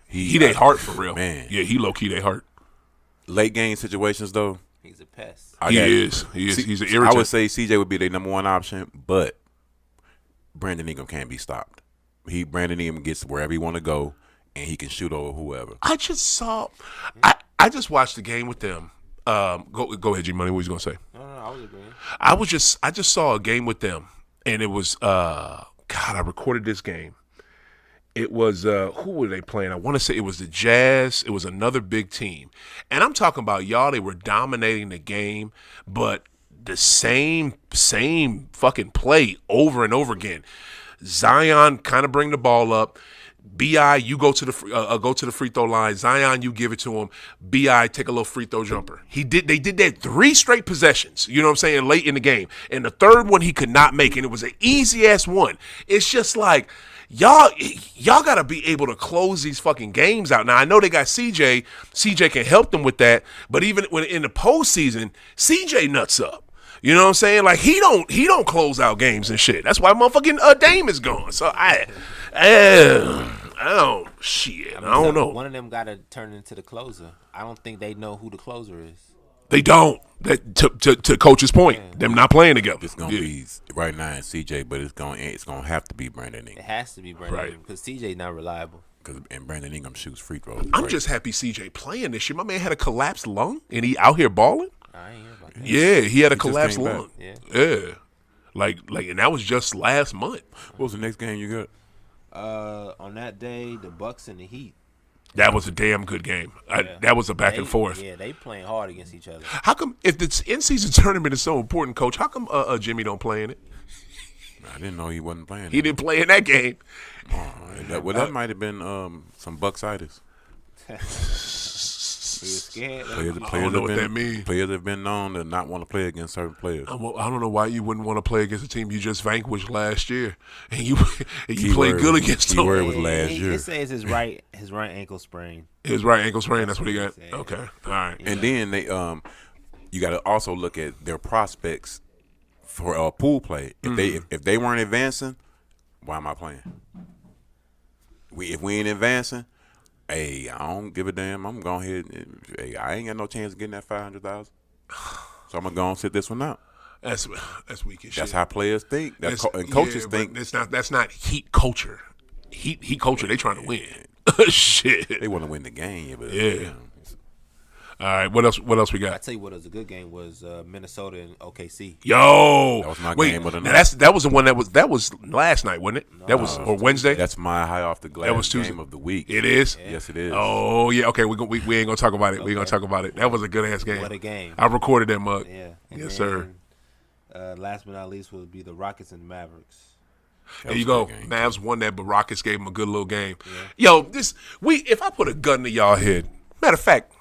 S1: he they heart for real,
S3: man.
S1: Yeah, he low key they heart.
S3: Late game situations though,
S2: he's a pest.
S1: He's an irritant.
S3: I would say CJ would be their number one option, but Brandon Ingram can't be stopped. Brandon Ingram gets wherever he want to go, and he can shoot over whoever.
S1: I just watched the game with them. Go ahead, G Money. What was you gonna say?
S2: No, I was agreeing.
S1: I just saw a game with them, and it was I recorded this game, It was who were they playing? I want to say it was the Jazz. It was another big team, and I'm talking about y'all. They were dominating the game, but the same fucking play over and over again. Zion kind of bring the ball up. Bi, you go to the free throw line. Zion, you give it to him. Bi, take a little free throw jumper. They did that 3 straight possessions. You know what I'm saying? Late in the game, and the third one he could not make, and it was an easy ass one. It's just like y'all gotta be able to close these fucking games out. Now I know they got CJ. CJ can help them with that, but even when in the postseason, CJ nuts up. You know what I'm saying? Like he don't close out games and shit. That's why motherfucking Dame is gone. So I don't shit. I don't know.
S2: One of them got to turn into the closer. I don't think they know who the closer is.
S1: They don't. That to Coach's point, them not playing together.
S3: It's gonna be right now in CJ, but it's gonna have to be Brandon Ingram.
S2: It has to be Brandon Ingram because CJ not reliable.
S3: And Brandon Ingram shoots free throws.
S1: I'm just happy CJ playing this shit. My man had a collapsed lung and he out here balling.
S2: I ain't hear about that.
S1: Yeah, he had a collapsed lung.
S2: Yeah.
S1: Like, and that was just last month.
S3: What was the next game you got?
S2: On that day, the Bucks and the Heat.
S1: That was a damn good game. That was a back and forth.
S2: Yeah, they playing hard against each other.
S1: How come, if the in-season tournament is so important, Coach, how come Jimmy don't play in it?
S3: I didn't know he wasn't playing.
S1: He didn't play in that game.
S3: That might have been some Bucksitis.
S2: Scared.
S1: I don't know what that means.
S3: Players have been known to not want to play against certain players.
S1: I don't know why you wouldn't want to play against a team you just vanquished last year, and you played good against them.
S3: Keyword was last year.
S2: It says his right ankle sprain.
S1: His right ankle sprain. That's what he got. Okay, all right.
S3: And then they you got to also look at their prospects for pool play. If they weren't advancing, why am I playing? If we ain't advancing. Hey, I don't give a damn. I'm going ahead. Hey, I ain't got no chance of getting that $500,000. So I'm gonna go and sit this one out.
S1: That's weak as shit.
S3: That's how players think. And coaches think.
S1: That's not Heat culture. Heat culture. They trying to win. Shit.
S3: They want to win the game. But,
S1: yeah. All right. What else we got?
S2: I tell you what was a good game was Minnesota and OKC.
S1: Yo,
S3: that was my game of the
S1: night. That was the one that was last night, wasn't it? That was or Wednesday.
S3: That's my high off the glass.
S1: That was Tuesday.
S3: Game of the week.
S1: It is.
S3: Yeah. Yes, it is.
S1: Oh yeah. Okay. We ain't gonna talk about it. We gonna talk about it. That was a good ass game.
S2: What a game.
S1: I recorded that mug.
S2: Yeah.
S1: Yes, sir.
S2: Last but not least will be the Rockets and Mavericks.
S1: There you go. Mavs won that, but Rockets gave them a good little game. Yeah. Yo, if I put a gun to y'all head, matter of fact.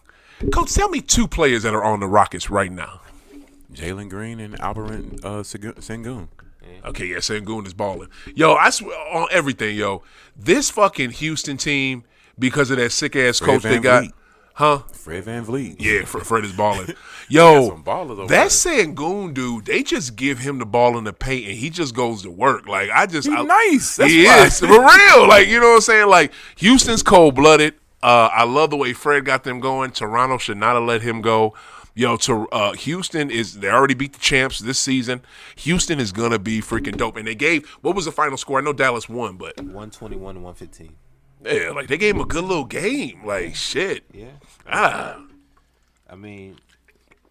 S1: Coach, tell me 2 players that are on the Rockets right now.
S3: Jalen Green and Alperen Sengun.
S1: Okay, yeah, Sengun is balling. Yo, I swear on everything, yo. This fucking Houston team, because of that sick-ass coach they got. Huh?
S3: Fred VanVleet.
S1: Yeah, Fred is balling. Yo,
S3: that
S1: Sengun dude, they just give him the ball in the paint and he just goes to work. Like,
S3: he's nice. That's
S1: he is, for real. Like, you know what I'm saying? Like, Houston's cold-blooded. I love the way Fred got them going. Toronto should not have let him go. Yo, Houston they already beat the champs this season. Houston is gonna be freaking dope. And what was the final score? I know Dallas won, but
S2: 121 to 115.
S1: Yeah, like they gave him a good little game. Like shit.
S2: Yeah. I mean,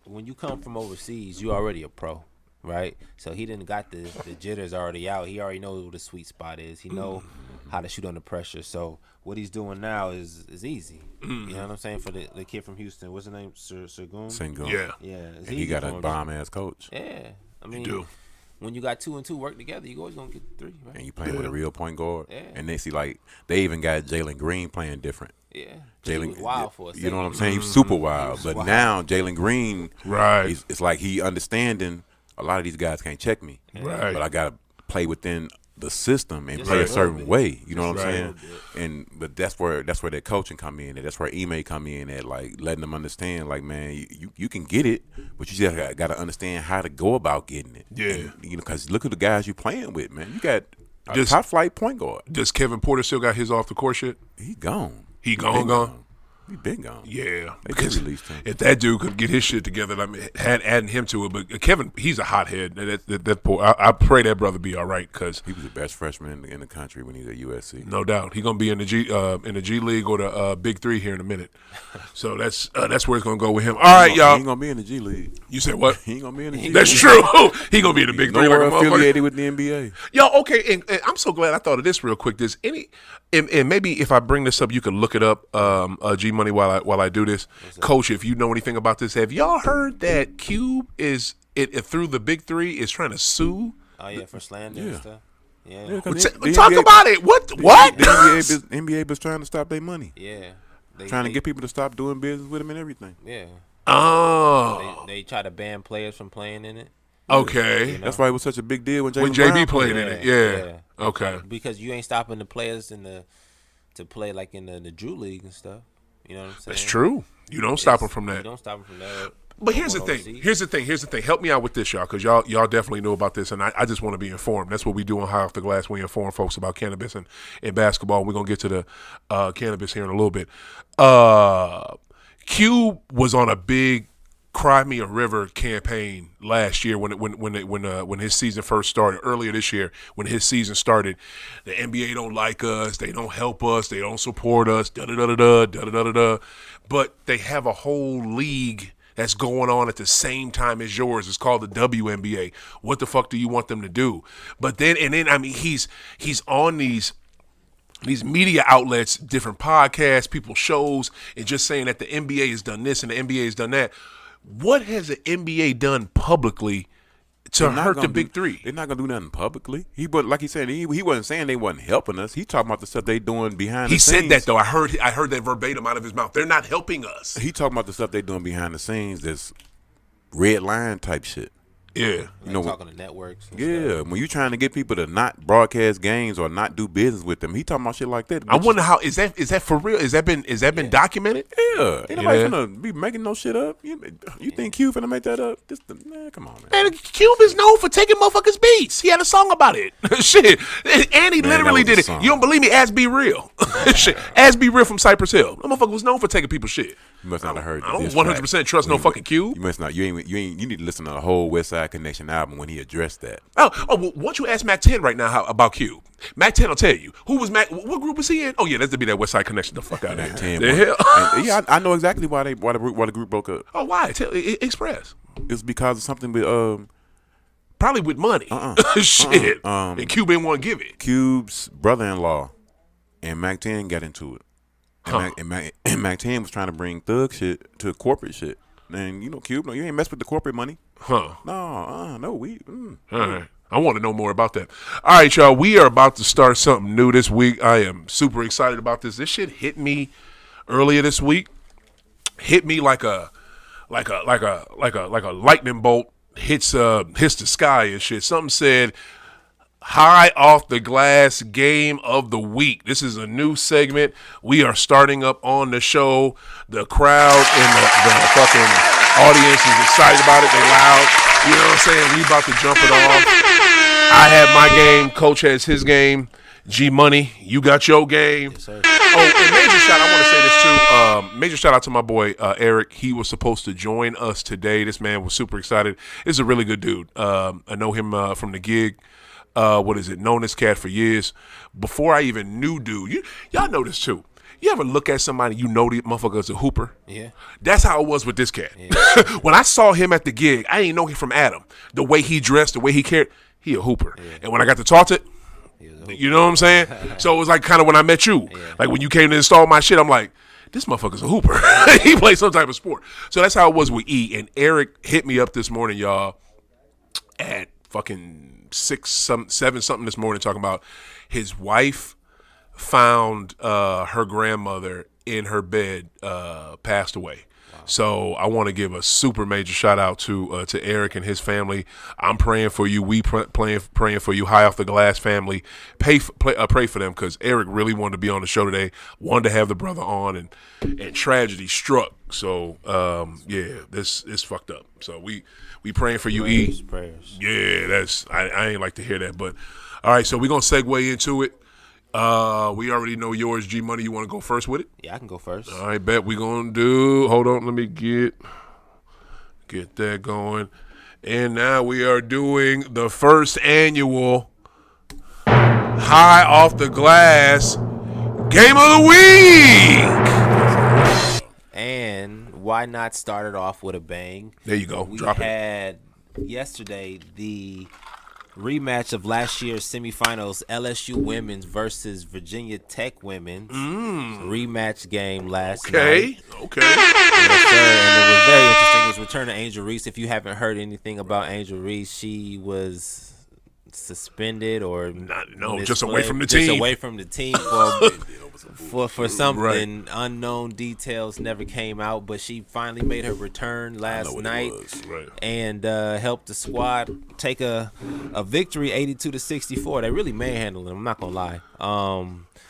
S2: when you come from overseas, you already a pro, right? So he didn't got the jitters already out. He already knows what the sweet spot is. He know how to shoot under pressure. So what he's doing now is easy. You know what I'm saying? For the kid from Houston, what's his name? Sengun.
S1: Yeah.
S3: And he got a bomb-ass coach.
S2: Yeah. I mean, when you got 2 and 2 work together, you always gonna get 3, right?
S3: And you playing with a real point guard.
S2: Yeah.
S3: And they see they even got Jalen Green playing different.
S2: Yeah.
S3: Jalen
S2: was wild for us.
S3: You know what I'm saying? He was super wild. But now Jalen Green, it's like he understanding a lot of these guys can't check me.
S1: Right.
S3: But I gotta play within the system and play a certain way. You know what I'm saying? But that's where that coaching come in. And that's where Ime come in at, like letting them understand, like, man, you can get it, but you just got to understand how to go about getting it.
S1: Yeah.
S3: And, because look at the guys you playing with, man. You got a top flight point guard.
S1: Does Kevin Porter still got his off the court shit?
S3: He gone.
S1: He gone.
S3: He been gone.
S1: Yeah,
S3: They
S1: because
S3: did release him.
S1: if that dude could get his shit together, I mean, adding him to it. But Kevin, he's a hothead. That poor, I pray that brother be all right because
S3: He was the best freshman in the country when he was at USC.
S1: no doubt he gonna be in the G League or the Big Three here in a minute. So that's where it's gonna go with him. All right,
S3: He
S1: y'all.
S3: ain't gonna be in the G League.
S1: You said what?
S3: He ain't gonna be in the G League.
S1: That's true. He gonna be in the Big Three like
S3: Nowhere
S1: a motherfucker.
S3: affiliated with the NBA.
S1: Yo, okay, and I'm so glad I thought of this real quick. There's any, and maybe if I bring this up, you can look it up, G Money, while I do this. Coach, if you know anything about this, have y'all heard that Cube is through the Big Three is trying to sue?
S2: Oh yeah, for slander and stuff. Yeah.
S3: Yeah, 'cause the
S1: Talk
S3: NBA
S1: about it. What?
S3: The NBA was trying to stop their money.
S2: Yeah.
S3: Trying to get people to stop doing business with them and everything.
S2: Yeah.
S1: Oh,
S2: They try to ban players from playing in it.
S1: okay.
S2: You know?
S3: That's why it was such a big deal when
S1: When
S3: Jaylen
S1: JB
S3: Brown
S1: played in it, yeah. Okay.
S2: Because you ain't stopping the players to play like in the Drew League and stuff. You know what I'm saying?
S1: That's true. You don't stop them from
S2: You
S1: that.
S2: don't stop them from that.
S1: But here's the
S2: Going
S1: thing.
S2: overseas.
S1: Here's the thing. Help me out with this, y'all, because y'all definitely know about this, and I just want to be informed. That's what we do on High Off the Glass. We inform folks about cannabis and basketball. We're gonna get to the cannabis here in a little bit. Cube was on a big Cry Me a River campaign last year when his season first started. Earlier this year, when his season started, the NBA don't like us, they don't help us, they don't support us, da da da da da da da da da. But they have a whole league that's going on at the same time as yours. It's called the WNBA. What the fuck do you want them to do? But then I mean he's on these media outlets, different podcasts, people's shows, and just saying that the NBA has done this and the NBA has done that. What has the NBA done publicly to hurt the Big Three?
S3: They're not gonna do nothing publicly. Like he said, he wasn't saying they wasn't helping us. He talking about the stuff they doing behind the scenes.
S1: He said that though. I heard that verbatim out of his mouth. They're not helping us.
S3: He talking about the stuff they doing behind the scenes. That's red line type shit.
S1: Yeah.
S2: You know, talking to networks. And
S3: Yeah,
S2: stuff.
S3: when you trying to get people to not broadcast games or not do business with them, he talking about shit like that.
S1: I wonder how is that for real? Is that been documented?
S3: Yeah, ain't nobody finna be making no shit up. You think Q finna make that up? Man, come on, man.
S1: Man, Cube is known for taking motherfuckers' beats. He had a song about it. Shit. And he literally did it.
S3: song.
S1: You don't believe me? Ask Be Real. Shit. Ask Be Real from Cypress Hill. That motherfucker was known for taking people's shit.
S3: You must not have heard.
S1: I don't
S3: this
S1: 100%
S3: track.
S1: trust no fucking Cube.
S3: You must not. You need to listen to the whole West Side Connection album when he addressed that.
S1: Oh, well, why don't you ask Mac 10 right now about Cube? Mac 10 will tell you. Who was Mac? What group was he in? Oh, yeah, that's to be that West Side Connection. The fuck out of there.
S3: 10
S1: The hell?
S3: And, yeah, I know exactly why the group broke up.
S1: Oh, why? Express.
S3: It's because of something with
S1: Probably with money. Shit. And Cube didn't want to give it.
S3: Cube's brother-in-law and Mac 10 got into it. And Mac 10 was trying to bring thug shit to corporate shit. And you know, Cube, no, you ain't mess with the corporate money.
S1: Huh.
S3: No, we.
S1: All right. I want to know more about that. All right, y'all. We are about to start something new this week. I am super excited about this. This shit hit me earlier this week. Hit me like a lightning bolt hits the sky and shit. Something said, High Off the Glass Game of the Week. This is a new segment we are starting up on the show. The crowd and the fucking audience is excited about it. They loud. You know what I'm saying? We about to jump it off. I have my game. Coach has his game. G Money, you got your game.
S2: Yes, sir.
S1: Oh, and major shout, I want to say this too. Major shout out to my boy Eric. He was supposed to join us today. This man was super excited. This is a really good dude. I know him from the gig. Known this cat for years. Before I even knew dude. Y'all know this too. You ever look at somebody the motherfucker's a hooper?
S2: Yeah.
S1: That's how it was with this cat. Yeah. When I saw him at the gig, I didn't know him from Adam. The way he dressed, the way he carried, he a hooper. Yeah. And when I got to talk to you know what I'm saying? So it was like kind of when I met you. Yeah. Like when you came to install my shit, I'm like, this motherfucker's a hooper. He plays some type of sport. So that's how it was with E. And Eric hit me up this morning, y'all, at fucking 7 something this morning, talking about his wife found her grandmother in her bed, passed away. Wow. So I want to give a super major shout out to Eric and his family. I'm praying for you. We praying for you. High Off the Glass family. Pray for them, because Eric really wanted to be on the show today. Wanted to have the brother on, and tragedy struck. So yeah, this is fucked up. So we praying for you, E.
S2: Prayers.
S1: Yeah, I ain't like to hear that, but all right. So we're gonna segue into it. We already know yours, G Money. You want to go first with it?
S2: Yeah, I can go first.
S1: All right, bet we gonna do. Hold on, let me get that going. And now we are doing the first annual High Off the Glass Game of the Week.
S2: And why not start it off with a bang?
S1: There you go.
S2: We
S1: Drop it.
S2: had yesterday the rematch of last year's semifinals, LSU women's versus Virginia Tech women's rematch game last night.
S1: Okay.
S2: Yes, sir. And it was very interesting. It was return to Angel Reese. If you haven't heard anything about Angel Reese, she was suspended or
S1: just away from the
S2: just
S1: team.
S2: away from the team for something unknown. Details never came out, but she finally made her return last night and helped the squad take a victory 82-64. They really manhandled them, I'm not gonna lie.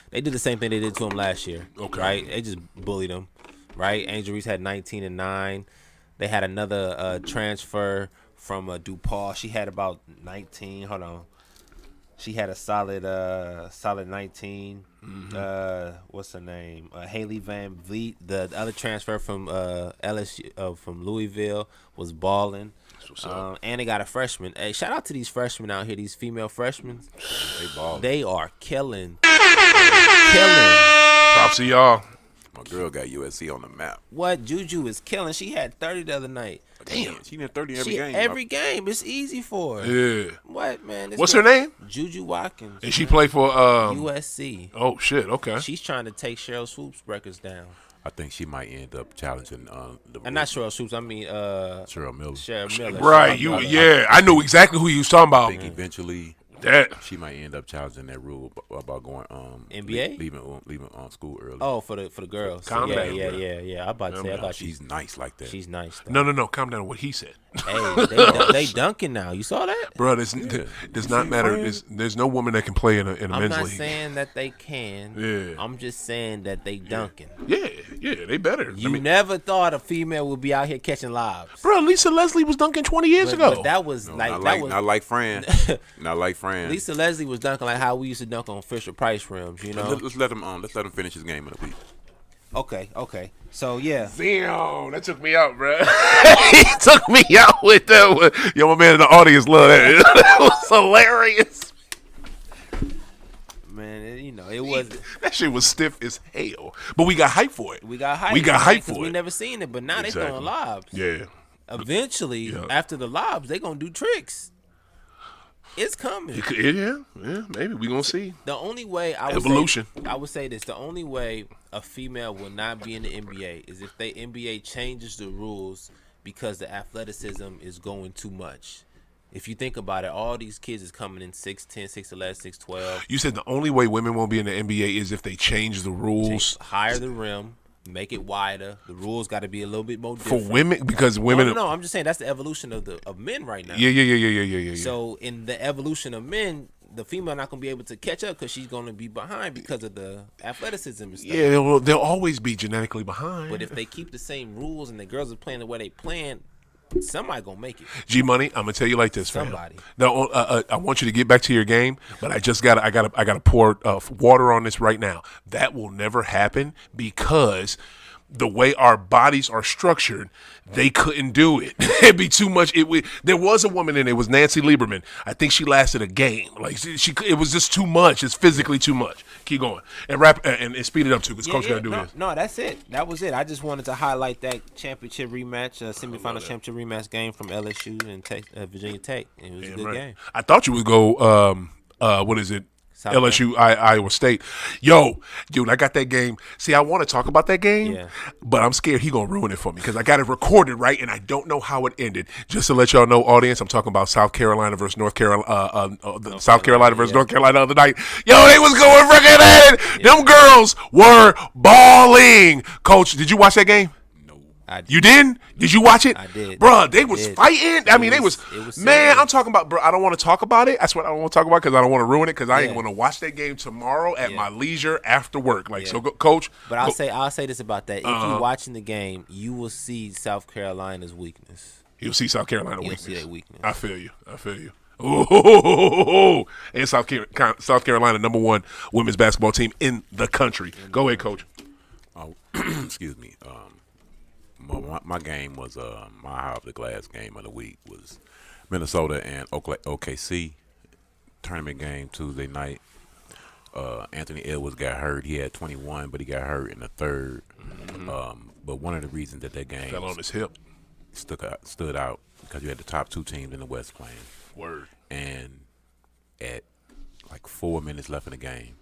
S2: They did the same thing they did to him last year. Right? They just bullied them. Right? Angel Reese had 19 and 9. They had another transfer from DePaul. She had about 19. Hold on. She had a solid 19. What's her name? Haley Van Vliet. The other transfer from LSU from Louisville was balling. And they got a freshman. Hey, shout out to these freshmen out here. These female freshmen. They are killing.
S1: Props to y'all.
S3: My girl got USC on the map.
S2: What? Juju is killing. She had 30 the other night.
S3: Damn, she had 30 every game.
S2: Every game. It's easy for her.
S1: Yeah.
S2: What, man?
S1: What's her name?
S2: Juju Watkins.
S1: And she played for
S2: USC.
S1: Oh shit. Okay.
S2: She's trying to take Cheryl Swoop's records down.
S3: I think she might end up challenging
S2: And not Cheryl Swoops. I mean
S3: Cheryl Miller.
S2: Cheryl Miller.
S1: Right. I knew exactly who you was talking
S3: I
S1: about.
S3: think eventually she might end up challenging that rule about going
S2: NBA
S3: leaving school early.
S2: Oh, for the girls.
S1: Calm down,
S2: yeah. I about to say I thought
S3: she's nice like that.
S2: She's nice. Though.
S1: No. Calm down. What he said.
S2: Hey, they dunking now. You saw that,
S1: bro? Does not matter. There's no woman that can play in a men's league.
S2: I'm not saying that they can.
S1: Yeah.
S2: I'm just saying that they dunking.
S1: Yeah, they better.
S2: You never thought a female would be out here catching lobs,
S1: bro. Lisa Leslie was dunking 20 years ago.
S2: But that was
S3: not like Fran. Not like Fran.
S2: Lisa Leslie was dunking like how we used to dunk on Fisher Price rims. You know.
S3: Let's let him finish his game in a week.
S2: Okay. So yeah.
S1: Damn, that took me out, bro. He took me out with that one. Yo, my man in the audience love that. That was hilarious.
S2: Man, it was.
S1: That shit was stiff as hell. But we got hype for it.
S2: We got hype for it. We never seen it, but now they throwing lobs.
S1: Yeah.
S2: Eventually, after the lobs, they gonna do tricks. It's coming.
S1: Yeah, maybe we gonna see.
S2: The only way I would say this: the only way a female will not be in the NBA is if the NBA changes the rules because the athleticism is going too much. If you think about it, all these kids is coming in 6'10", 6'11", 6'12".
S1: You said the only way women won't be in the NBA is if they change the rules.
S2: Higher the rim. Make it wider. The rules got to be a little bit more different.
S1: For women, because women.
S2: No, I'm just saying that's the evolution of men right now.
S1: Yeah.
S2: So in the evolution of men, the female not gonna be able to catch up because she's gonna be behind because of the athleticism and stuff.
S1: Yeah, they'll always be genetically behind.
S2: But if they keep the same rules and the girls are playing the way they playing, somebody gonna make it.
S1: G Money, I'm gonna tell you like this,
S2: somebody.
S1: No, I want you to get back to your game, but I gotta pour water on this right now. That will never happen because the way our bodies are structured, they couldn't do it. It'd be too much. There was a woman in it. It was Nancy Lieberman. I think she lasted a game. Like it was just too much. It's physically too much. Keep going and wrap and speed it up too, because Coach gotta do this.
S2: No, that's it. That was it. I just wanted to highlight that championship rematch, semifinal championship rematch game from LSU and Virginia Tech. It was a good game.
S1: I thought you would go. What is it? LSU, Iowa State. Yo, dude, I got that game. See, I want to talk about that game, but I'm scared he going to ruin it for me because I got it recorded, right, and I don't know how it ended. Just to let y'all know, audience, I'm talking about South Carolina versus North Carolina, South Carolina versus North Carolina the other night. Yo, they was going freaking at it. Them girls were balling. Coach, did you watch that game? You didn't? Did you watch it?
S2: I did.
S1: Bruh, they was fighting. I mean, they was man, I'm talking about, bro, I don't want to talk about it. That's what I don't want to talk about because I don't want to ruin it because I ain't going to watch that game tomorrow at my leisure after work. Like, so, Coach.
S2: But I'll say this about that. If you're watching the game, you will see South Carolina's weakness.
S1: You'll see South Carolina weakness.
S2: See that weakness.
S1: I feel you. Ooh, and South Carolina, #1 women's basketball team in the country. Go ahead, Coach.
S3: Oh, excuse me. My game was my high off the glass game of the week was Minnesota and OKC tournament game Tuesday night. Anthony Edwards got hurt. He had 21, but he got hurt in the third. But one of the reasons that game
S1: fell on his hip
S3: stood out because you had the top two teams in the West playing.
S1: Word.
S3: And at like 4 minutes left in the game,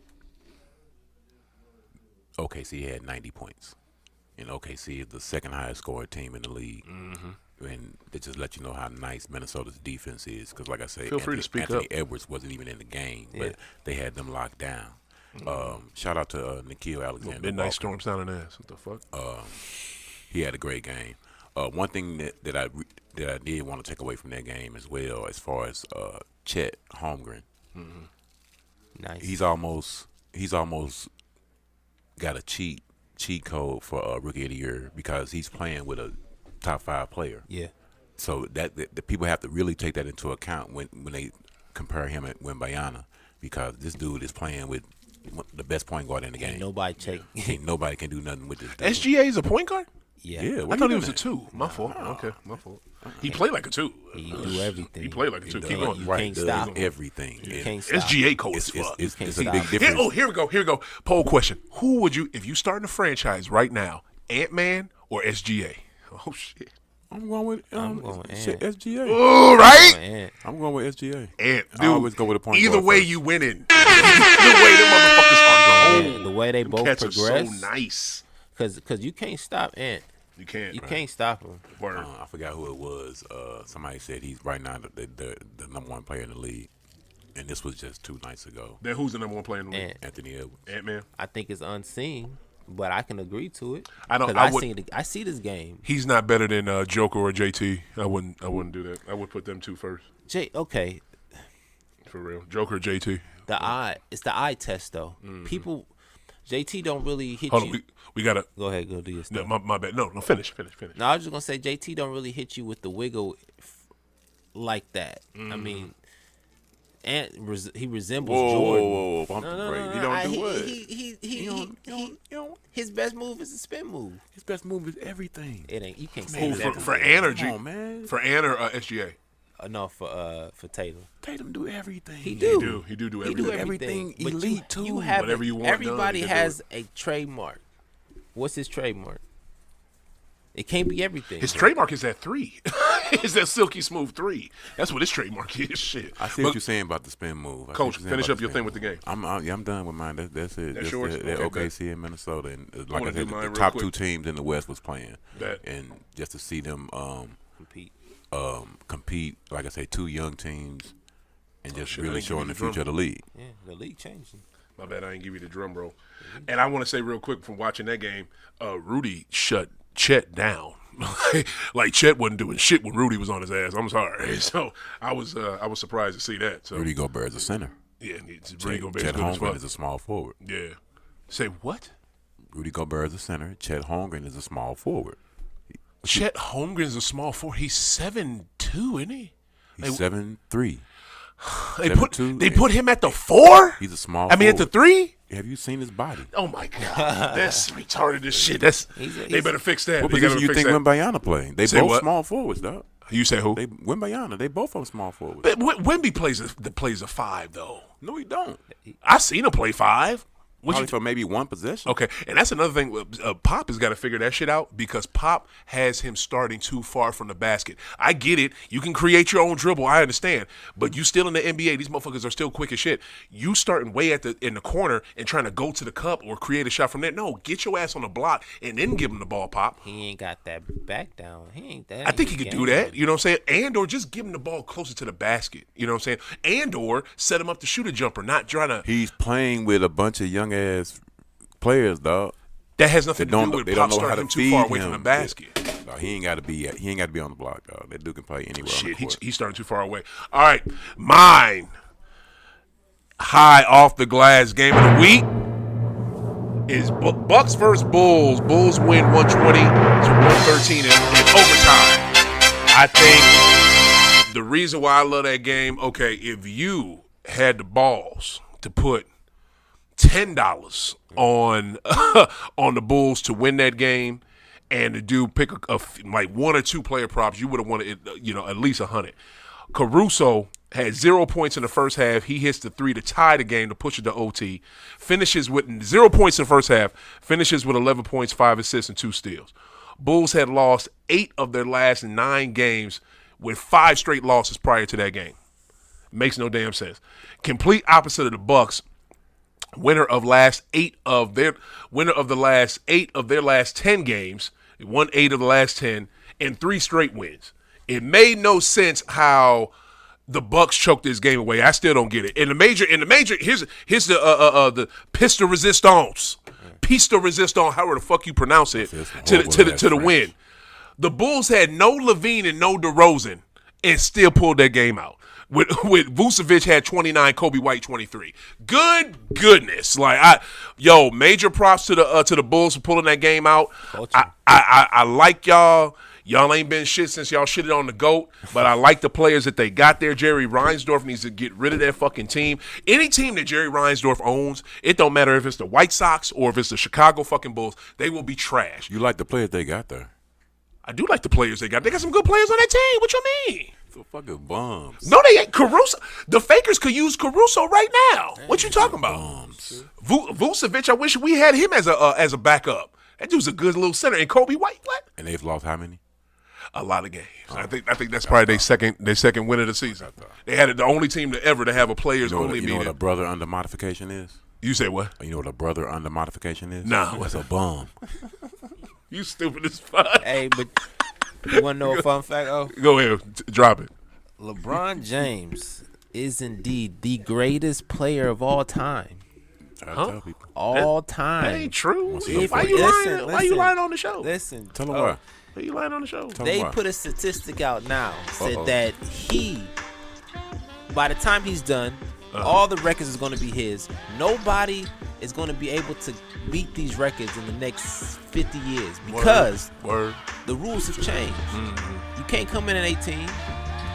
S3: OKC had 90 points. And OKC is the second highest scoring team in the league. And they just let you know how nice Minnesota's defense is. Because, like I say,
S1: Feel free to speak
S3: Anthony
S1: up.
S3: Edwards wasn't even in the game, but they had them locked down. Shout out to Nikhil Alexander.
S1: Midnight Storm sounding ass. What the fuck?
S3: He had a great game. One thing that I did want to take away from that game as well, as far as Chet Holmgren.
S2: Nice.
S3: He's almost got a cheat code for Rookie of the Year because he's playing with a top 5 player.
S2: Yeah.
S3: So that the people have to really take that into account when they compare him at Wembanyama, because this dude is playing with the best point guard in the game.
S2: Ain't nobody check.
S3: Ain't nobody can do nothing with this dude.
S1: SGA is a point guard?
S2: Yeah.
S3: Yeah,
S1: I thought he was a 2. My fault. Okay, my fault. He played like a 2.
S2: He do everything.
S1: He played like a 2. Keep going.
S2: You
S3: Right,
S2: can't
S3: does
S2: stop.
S3: everything.
S2: You
S3: And
S2: can't stop.
S1: SGA cold as
S3: it's,
S1: fuck.
S3: it's,
S2: can't
S3: it's a
S2: stop.
S3: big difference.
S1: Here we go. Poll question. Who would you, if you starting a franchise right now, Ant-Man or SGA? Oh, shit.
S3: I'm going with
S2: Ant.
S3: SGA.
S1: Oh, right?
S2: Man.
S3: I'm going with SGA.
S1: Ant,
S3: I
S1: dude.
S3: always go with a point
S1: Either
S3: guard
S1: way,
S3: first.
S1: you winning. Either way, them motherfuckers are
S2: Yeah,
S1: cold.
S2: the way they both
S1: Cats are
S2: progress,
S1: so nice.
S2: cause you can't stop Ant.
S1: You can't.
S2: You can't stop him.
S1: Word.
S3: I forgot who it was. Somebody said he's right now the #1 player in the league, and this was just 2 nights ago.
S1: Then who's the #1 player in the league?
S2: Ant.
S3: Anthony Edwards.
S1: Ant-Man.
S2: I think it's unseen, but I can agree to it.
S1: I don't-
S2: 'Cause
S1: I would-
S2: I see this game.
S1: He's not better than Joker or JT. I wouldn't do that. I would put them 2 first.
S2: Okay,
S1: For real. Joker or JT.
S2: it's the eye test though. People, JT don't really hit
S1: Hold
S2: you.
S1: on. We got to.
S2: Go ahead, go do your stuff.
S1: No, my bad. No, finish.
S2: No, I was just gonna say JT don't really hit you with the wiggle like that. I mean, and he resembles Jordan.
S3: Whoa, pump the brakes. He don't do what?
S2: He his best move is a spin move.
S3: His best move is everything.
S2: It ain't, you can't say
S1: Who,
S2: that.
S1: for Ant or G?
S3: Come on, man.
S1: For Ant or SGA?
S2: No, for Tatum.
S3: Tatum do everything.
S2: He do.
S1: He do
S2: He
S1: everything.
S2: do
S3: Everything
S2: But
S3: elite, too.
S2: You have
S1: Whatever you want done,
S2: everybody
S1: he can do
S2: has a trademark. What's his trademark? It can't be everything.
S1: His trademark is that 3. It's that silky smooth 3. That's what his trademark is. Shit.
S3: I see what you're saying about the spin move.
S1: Coach, finish up your thing with the game.
S3: I'm done with mine. That's it.
S1: That's yours?
S3: That
S1: Okay,
S3: OKC and Minnesota, and like
S1: wanna
S3: I said,
S1: do mine
S3: the
S1: real
S3: top
S1: quick.
S3: 2 teams in the West was playing,
S1: Bet.
S3: and just to see them
S2: compete.
S3: compete, like I say, 2 young teams, and just
S1: shit, I
S3: really
S1: didn't give
S3: showing
S1: you
S3: the
S1: the drum.
S3: future of the league.
S2: Yeah, the league changing.
S1: My bad, I didn't give you the drum roll. And I want to say real quick from watching that game, Rudy shut Chet down. Like Chet wasn't doing shit when Rudy was on his ass. I'm sorry. So I was surprised to see that. So
S3: Rudy Gobert is a center.
S1: yeah, Rudy Gobert is
S3: Chet
S1: good as
S3: Holmgren
S1: fuck.
S3: is a small forward.
S1: Yeah. Say what?
S3: Rudy Gobert is a center. Chet Holmgren is a small forward.
S1: Chet Holmgren's a small forward. He's 7'2", isn't he?
S3: He's 7'3".
S1: They
S3: 7'2",
S1: put him at the 4.
S3: He's a small.
S1: I mean, at the
S3: forward.
S1: 3.
S3: Have you seen his body?
S1: Oh my God, that's retarded as shit. They better fix that.
S3: What
S1: They gotta
S3: position you
S1: fix
S3: think
S1: that.
S3: Wembanyama play? They
S1: Say
S3: both
S1: what?
S3: small forwards, dog.
S1: You say who?
S3: Wembanyama, they both are small forwards.
S1: But Wemby plays a 5 though.
S3: No, he don't.
S1: I seen him play 5. What
S3: Probably
S1: you
S3: for maybe one possession.
S1: Okay, and that's another thing. Pop has got to figure that shit out because Pop has him starting too far from the basket. I get it. You can create your own dribble. I understand. But you still in the NBA. These motherfuckers are still quick as shit. You starting way in the corner and trying to go to the cup or create a shot from there. No, get your ass on the block and then give him the ball, Pop.
S2: He ain't got that back down. He ain't that.
S1: I think he could do that. You know what I'm saying? And or just give him the ball closer to the basket. You know what I'm saying? And or set him up to shoot a jumper, not trying to.
S3: He's playing with a bunch of young ass players, dog.
S1: That has nothing to do with
S3: They
S1: Pop
S3: don't know how
S1: starting
S3: to
S1: him too
S3: feed
S1: far away
S3: him.
S1: from the basket.
S3: No, he ain't got to be on the block, dog. That dude can play anywhere. on the
S1: Shit,
S3: court.
S1: he's starting too far away. All right, mine. High off the glass game of the week is Bucks versus Bulls. Bulls win 120 to 113 in overtime. I think the reason why I love that game, okay, if you had the balls to put $10 on on the Bulls to win that game, and to do pick like one or two player props, you would have won it, at least 100. Caruso had 0 points in the first half. He hits the three to tie the game to push it to OT. Finishes with 0 points in the first half. Finishes with 11 points, 5 assists, and 2 steals. Bulls had lost 8 of their last 9 games with 5 straight losses prior to that game. Makes no damn sense. Complete opposite of the Bucks. Winner of the last 8 of their last 10 games. Won 8 of the last 10 and 3 straight wins. It made no sense how the Bucks choked this game away. I still don't get it. In the major, here's the pista resistance, however the fuck you pronounce it, to the win. The Bulls had no Levine and no DeRozan and still pulled that game out. With Vucevic had 29, Kobe White 23. Goodness, major props to the Bulls for pulling that game out. I like y'all. Y'all ain't been shit since y'all shitted on the GOAT, but I like the players that they got there. Jerry Reinsdorf needs to get rid of that fucking team. Any team that Jerry Reinsdorf owns, it don't matter if it's the White Sox or if it's the Chicago fucking Bulls, they will be trash.
S3: You like the players they got there?
S1: I do like the players they got. They got some good players on that team. What you mean?
S3: So fucking bums.
S1: No, they ain't. Caruso. The Fakers could use Caruso right now. What you talking about?
S3: Bums.
S1: Vucevic, I wish we had him as a backup. That dude's a good little center. And Kobe White, what?
S3: And they've lost how many?
S1: A lot of games. I think that's probably their second win of the season. They had the only team to have a players only meeting.
S3: You know what a brother under modification is?
S1: You say what?
S3: You know what a brother under modification is?
S1: No.
S3: That's a bum.
S1: You stupid as fuck.
S2: Hey, but you want to know a fun fact? Oh,
S1: go ahead, drop it.
S2: LeBron James is indeed the greatest player of all time.
S3: I tell people.
S2: All time.
S1: That ain't true.
S2: If-
S1: Why you
S2: listen,
S1: lying? Why you lying on the show?
S2: Listen.
S3: Tell them why.
S1: Why you lying on the show?
S3: Tell
S2: They
S3: them why.
S2: put a statistic out now. Said
S3: Uh-oh.
S2: that by the time he's done, all the records is going to be his. Nobody is going to be able to beat these records in the next 50 years because
S1: Word.
S2: the rules have changed.
S1: Mm-hmm.
S2: You can't come in at 18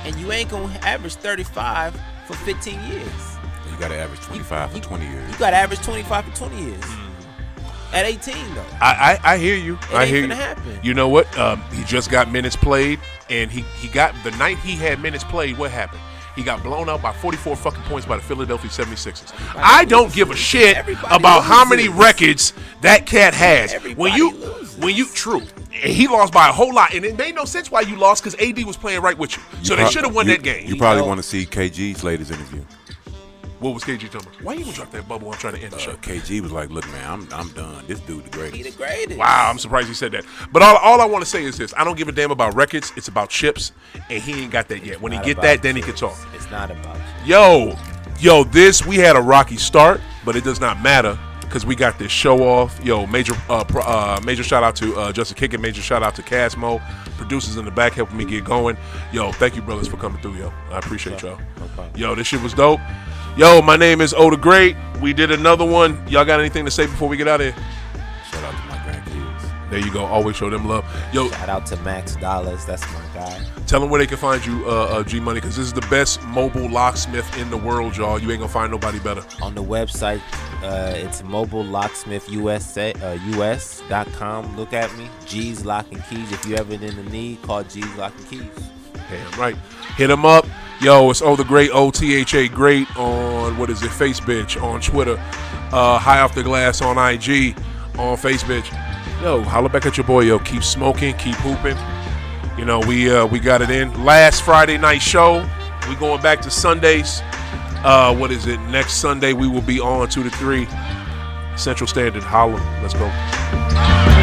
S2: and you ain't going to average 35 for 15 years.
S3: You got to average 25 for 20 years.
S2: You got to average 25 for 20 years. At 18, though.
S1: I hear you.
S2: It
S1: I
S2: ain't
S1: hear you.
S2: gonna happen.
S1: You know what? He just got minutes played, and he got the night he had minutes played. What happened? He got blown out by 44 fucking points by the Philadelphia 76ers. I don't give a shit
S2: Everybody
S1: about how many
S2: loses.
S1: records that cat has.
S2: Everybody loses.
S1: True. And he lost by a whole lot, and it made no sense why you lost because AD was playing right with you. So they should have won that game.
S3: You probably want to see KG's latest interview.
S1: What was KG talking about? Why you gonna drop that bubble? I'm trying to end the show.
S3: KG was like, "Look, man, I'm done. This dude the greatest."
S2: He the greatest.
S1: Wow, I'm surprised he said that. But all I want to say is this: I don't give a damn about records. It's about chips, and he ain't got that yet. When he
S2: Not
S1: get
S2: about
S1: that, then he
S2: you.
S1: can talk.
S2: It's not about you.
S1: Yo, we had a rocky start, but it does not matter because we got this show off. Yo, major shout out to Justin Kicken. Major shout out to Casmo, producers in the back helping me get going. Yo, thank you, brothers, for coming through. Yo, I appreciate y'all.
S2: No problem.
S1: Yo, this shit was dope. Yo, my name is OThaGreat. We did another one. Y'all got anything to say before we get out of here?
S3: Shout out to my grandkids.
S1: There you go. Always show them love. Yo,
S2: Shout out to Max Dollars. That's my guy.
S1: tell them where they can find you, G Money, because this is the best mobile locksmith in the world, y'all. You ain't gonna find nobody better.
S2: On the website, it's Mobil Locksmith US.com. Look at me. G's Lock and Keys. If you ever in the need, call G's Lock and Keys.
S1: Damn right. Hit them up. Yo, it's OThaGreat, OThaGreat on, what is it, Facebook, on Twitter. High Off the Glass on IG, on Facebook. Yo, holla back at your boy, yo. Keep smoking, keep hooping. You know, we got it in. Last Friday night show. We going back to Sundays. What is it? Next Sunday we will be on 2 to 3 Central Standard. Holla. Let's go.